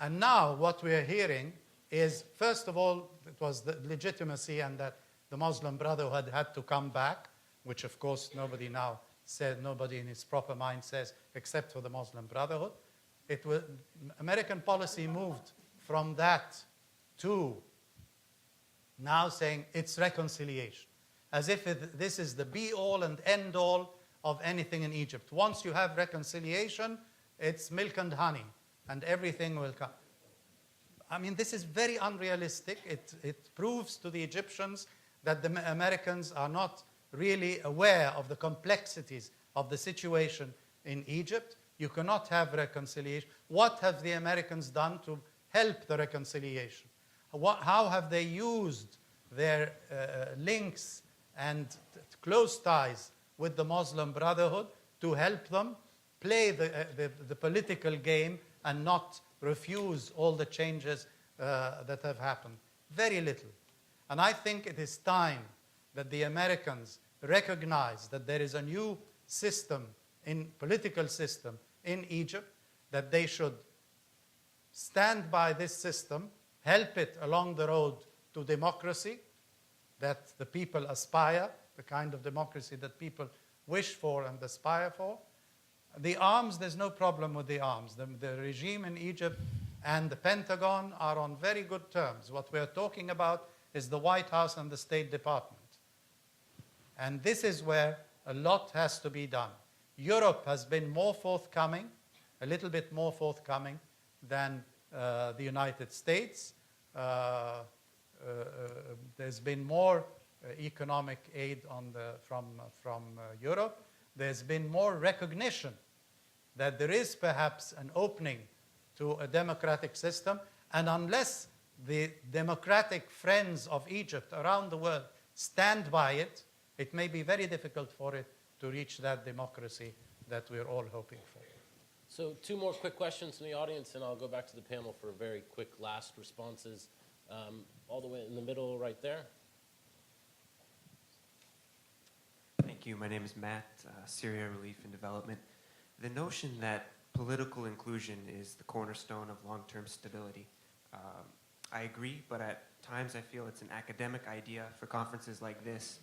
And now what we're hearing is, first of all, it was the legitimacy and that the Muslim Brotherhood had to come back, which of course nobody now said, nobody in his proper mind says, except for the Muslim Brotherhood. American policy moved from that to now saying it's reconciliation, as if this is the be-all and end-all of anything in Egypt. Once you have reconciliation, it's milk and honey, and everything will come. I mean, this is very unrealistic. It proves to the Egyptians that the Americans are not really aware of the complexities of the situation in Egypt. You cannot have reconciliation. What have the Americans done to help the reconciliation? How have they used their links and close ties with the Muslim Brotherhood to help them play the political game and not refuse all the changes that have happened? Very little. And I think it is time that the Americans recognize that there is a new system, political system in Egypt, that they should stand by this system, help it along the road to democracy that the people aspire, the kind of democracy that people wish for and aspire for. The arms, there's no problem with the arms. The regime in Egypt and the Pentagon are on very good terms. What we're talking about is the White House and the State Department. And this is where a lot has to be done. Europe has been more forthcoming, a little bit more forthcoming than the United States. There's been more economic aid from Europe. There's been more recognition that there is perhaps an opening to a democratic system, and unless the democratic friends of Egypt around the world stand by it, it may be very difficult for it to reach that democracy that we're all hoping for. So 2 more quick questions from the audience, and I'll go back to the panel for very quick last responses. All the way in the middle right there. Thank you. My name is Matt, Syria Relief and Development. The notion that political inclusion is the cornerstone of long-term stability, I agree, but at times I feel it's an academic idea for conferences like this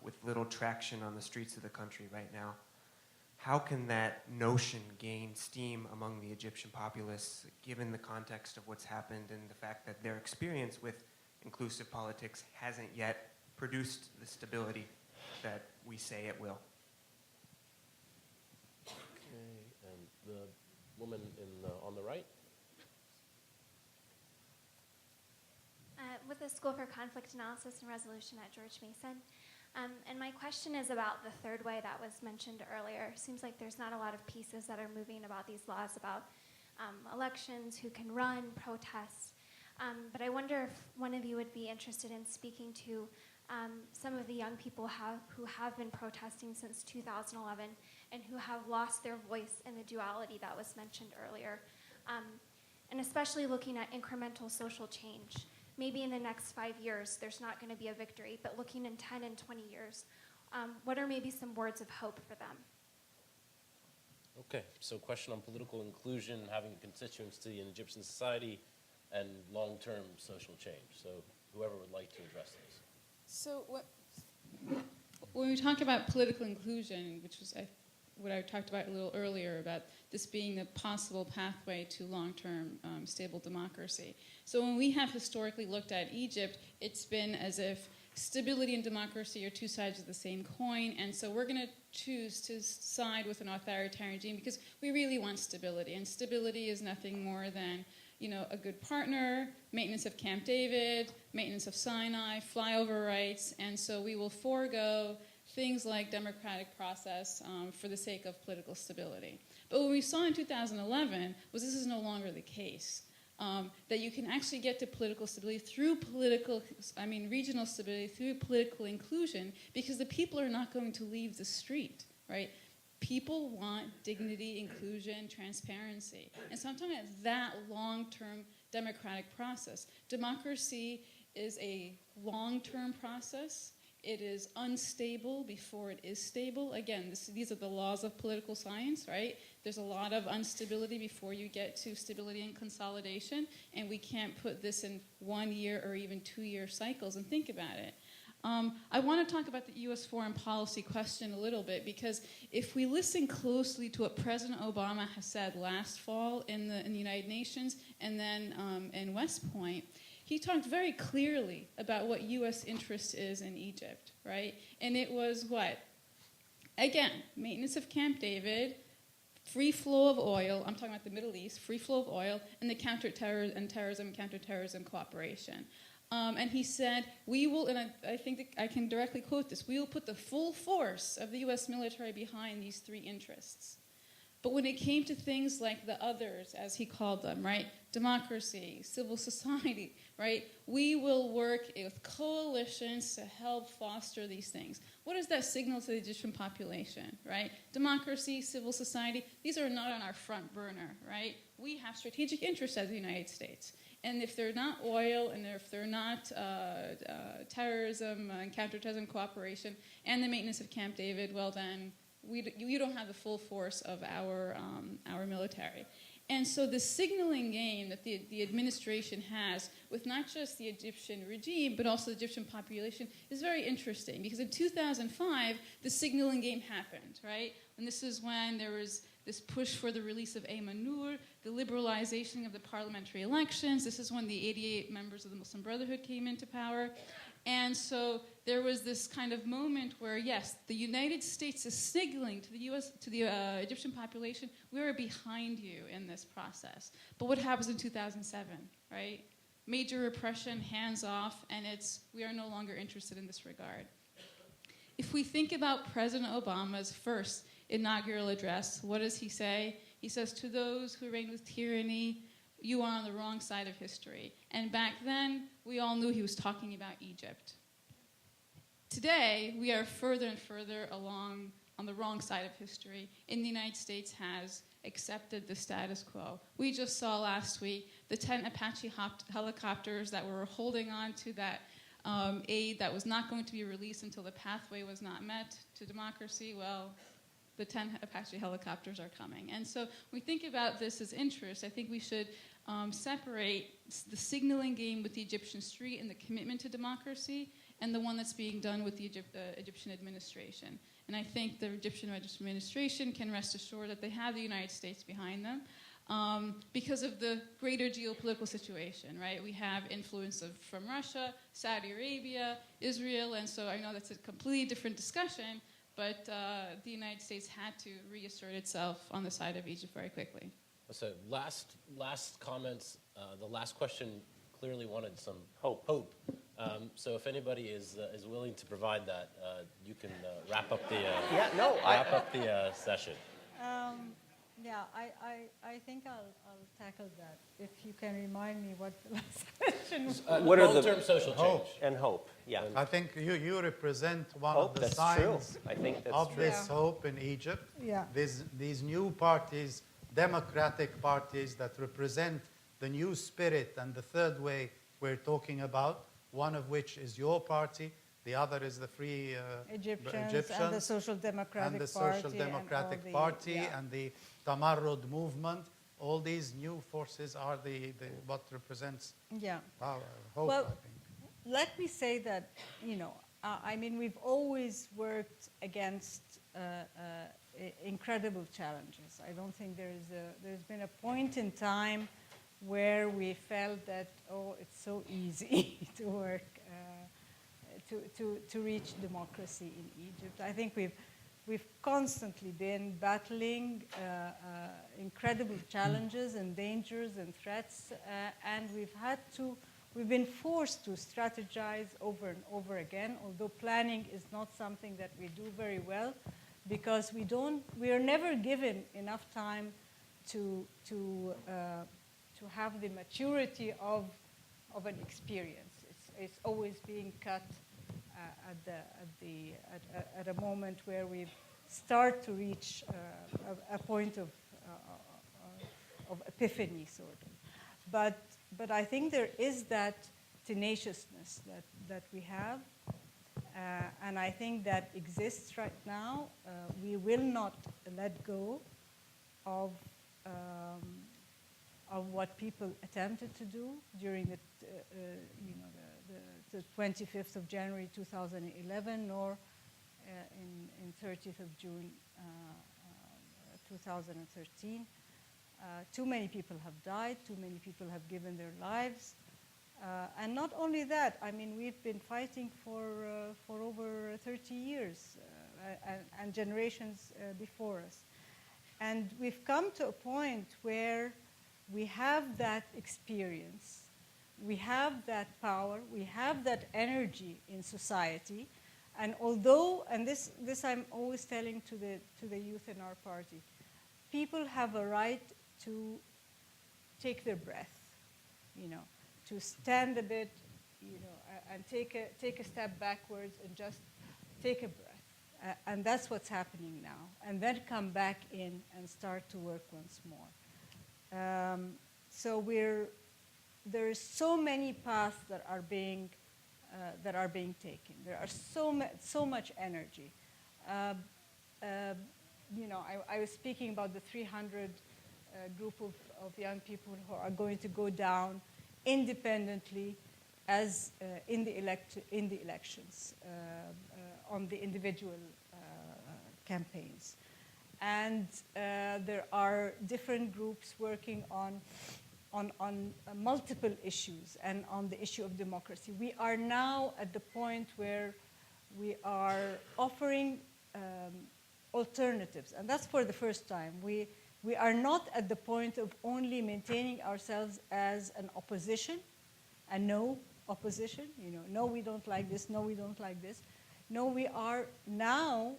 with little traction on the streets of the country right now. How can that notion gain steam among the Egyptian populace, given the context of what's happened and the fact that their experience with inclusive politics hasn't yet produced the stability that we say it will? Okay, and the woman on the right. With the School for Conflict Analysis and Resolution at George Mason. And my question is about the third way that was mentioned earlier. Seems like there's not a lot of pieces that are moving about these laws about elections, who can run, protests. But I wonder if one of you would be interested in speaking to some of the young people who have been protesting since 2011 and who have lost their voice in the duality that was mentioned earlier. And especially looking at incremental social change. Maybe in the next 5 years, there's not going to be a victory, but looking in 10 and 20 years, what are maybe some words of hope for them? Okay, so question on political inclusion, having constituency in Egyptian society, and long-term social change. So whoever would like to address those. So when we talk about political inclusion, which was what I talked about a little earlier about this being a possible pathway to long-term stable democracy. So when we have historically looked at Egypt, it's been as if stability and democracy are two sides of the same coin, and so we're going to choose to side with an authoritarian regime because we really want stability, and stability is nothing more than a good partner, maintenance of Camp David, maintenance of Sinai, flyover rights, and so we will forego things like democratic process for the sake of political stability. But what we saw in 2011 was this is no longer the case. That you can actually get to political stability through regional stability through political inclusion because the people are not going to leave the street, right? People want dignity, inclusion, transparency. And so I'm talking about that long-term democratic process. Democracy is a long-term process. It is unstable before it is stable. Again, these are the laws of political science, right? There's a lot of instability before you get to stability and consolidation, and we can't put this in 1 year or even 2 year cycles and think about it. I want to talk about the U.S. foreign policy question a little bit because if we listen closely to what President Obama has said last fall in the United Nations and then in West Point, he talked very clearly about what U.S. interest is in Egypt, right? And it was what? Again, maintenance of Camp David, free flow of oil, I'm talking about the Middle East, free flow of oil, and the counterterrorism cooperation. And he said, we will, and I think that I can directly quote this, we will put the full force of the U.S. military behind these three interests. But when it came to things like the others, as he called them, right, democracy, civil society, right, we will work with coalitions to help foster these things. What does that signal to the Egyptian population, right? Democracy, civil society, these are not on our front burner, right? We have strategic interests as the United States. And if they're not oil, and if they're not terrorism and counterterrorism cooperation, and the maintenance of Camp David, well then, you don't have the full force of our military. And so the signaling game that the administration has with not just the Egyptian regime, but also the Egyptian population is very interesting. Because in 2005, the signaling game happened, right? And this is when there was this push for the release of Ayman Noor, the liberalization of the parliamentary elections. This is when the 88 members of the Muslim Brotherhood came into power. And so there was this kind of moment where, yes, the United States is signaling to the Egyptian population, we are behind you in this process. But what happens in 2007, right? Major repression, hands off, and we are no longer interested in this regard. If we think about President Obama's first inaugural address, what does he say? He says, to those who reign with tyranny, you are on the wrong side of history. And back then, we all knew he was talking about Egypt. Today, we are further and further along on the wrong side of history, and the United States has accepted the status quo. We just saw last week the 10 Apache helicopters that were holding on to that aid that was not going to be released until the pathway was not met to democracy. Well, the 10 Apache helicopters are coming. And so when we think about this as interest, I think we should separate the signaling game with the Egyptian street and the commitment to democracy and the one that's being done with the Egyptian administration. And I think the Egyptian administration can rest assured that they have the United States behind them because of the greater geopolitical situation, right? We have influence from Russia, Saudi Arabia, Israel, and so I know that's a completely different discussion, but the United States had to reassert itself on the side of Egypt very quickly. So last comments. The last question clearly wanted some hope. So if anybody is willing to provide that, you can wrap up the session. I think I'll tackle that. If you can remind me what the last question was. What are long-term social change? And hope, yeah. I think you represent one Hope, of the that's signs true. I think that's of true. this hope in Egypt. Yeah. These new parties, democratic parties that represent the new spirit and the third way we're talking about, one of which is your party, the other is the Free Egyptians and the Social Democratic Party and the Tamarrud movement. All these new forces are what represents our hope, well, I think. let me say that, I mean, we've always worked against incredible challenges. I don't think there's been a point in time where we felt that, oh, it's so easy to work, to reach democracy in Egypt. I think we've constantly been battling incredible challenges and dangers and threats, and we've been forced to strategize over and over again, although planning is not something that we do very well, because we are never given enough time to have the maturity of an experience. It's always being cut at a moment where we start to reach a point of epiphany, sort of. But I think there is that tenaciousness that we have, and I think that exists right now. We will not let go of what people attempted to do during the 25th of January 2011, nor in 30th of June 2013. Too many people have died, too many people have given their lives. And not only that, I mean, we've been fighting for over 30 years and generations before us. And we've come to a point where we have that experience, we have that power, we have that energy in society. And although, and this I'm always telling to the youth in our party, people have a right to take their breath, to stand a bit, and take a step backwards and just take a breath. And that's what's happening now. And then come back in and start to work once more. So there is so many paths that are being taken. There are so much energy. I was speaking about the 300 group of young people who are going to go down independently as in the elections on the individual campaigns. And there are different groups working on multiple issues and on the issue of democracy. We are now at the point where we are offering alternatives, and that's for the first time. We are not at the point of only maintaining ourselves as an opposition, a no opposition, no, we don't like this, no, we don't like this. No, we are now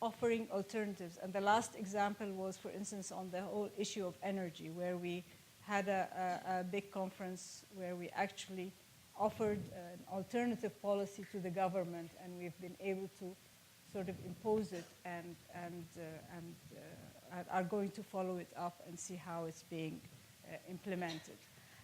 offering alternatives. And the last example was, for instance, on the whole issue of energy, where we had a big conference where we actually offered an alternative policy to the government, and we've been able to sort of impose it and are going to follow it up and see how it's being implemented.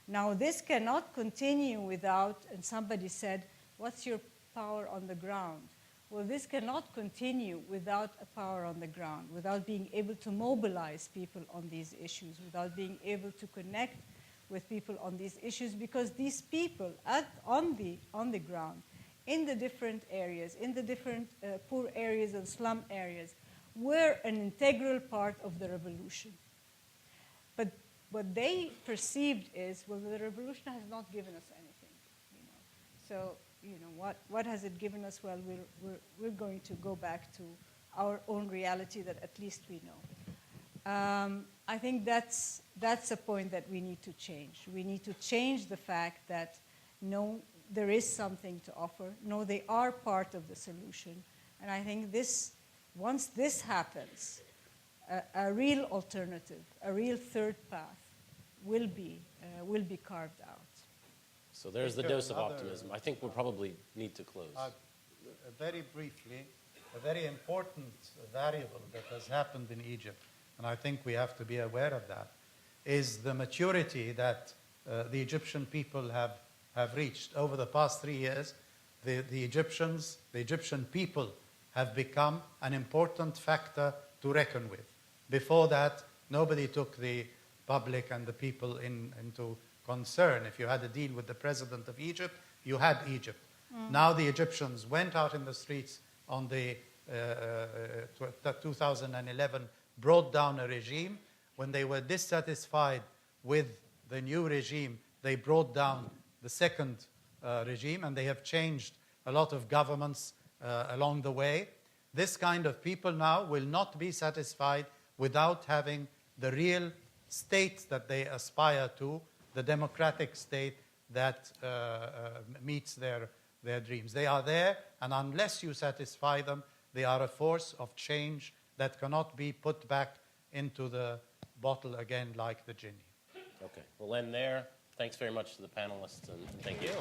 Now, this cannot continue without, and somebody said, what's your power on the ground? Well, this cannot continue without a power on the ground, without being able to mobilize people on these issues, without being able to connect with people on these issues, because these people on the ground, in the different areas, in the different poor areas and slum areas, were an integral part of the revolution. But what they perceived is, well, the revolution has not given us anything. So, what has it given us? Well, we're going to go back to our own reality that at least we know. I think that's a point that we need to change. We need to change the fact that, no, there is something to offer. No, they are part of the solution. And I think once this happens, a real alternative, a real third path will be carved out. So there's the dose of optimism. I think we'll probably need to close. Very briefly, a very important variable that has happened in Egypt, and I think we have to be aware of that, is the maturity that the Egyptian people have reached. Over the past 3 years, the Egyptian people have become an important factor to reckon with. Before that, nobody took the public and the people into concern. If you had a deal with the president of Egypt, you had Egypt. Now the Egyptians went out in the streets on the 2011, brought down a regime. When they were dissatisfied with the new regime, they brought down the second regime, and they have changed a lot of governments along the way. This kind of people now will not be satisfied without having the real state that they aspire to, the democratic state that meets their dreams. They are there, and unless you satisfy them, they are a force of change that cannot be put back into the bottle again like the genie. Okay, we'll end there. Thanks very much to the panelists, and thank you.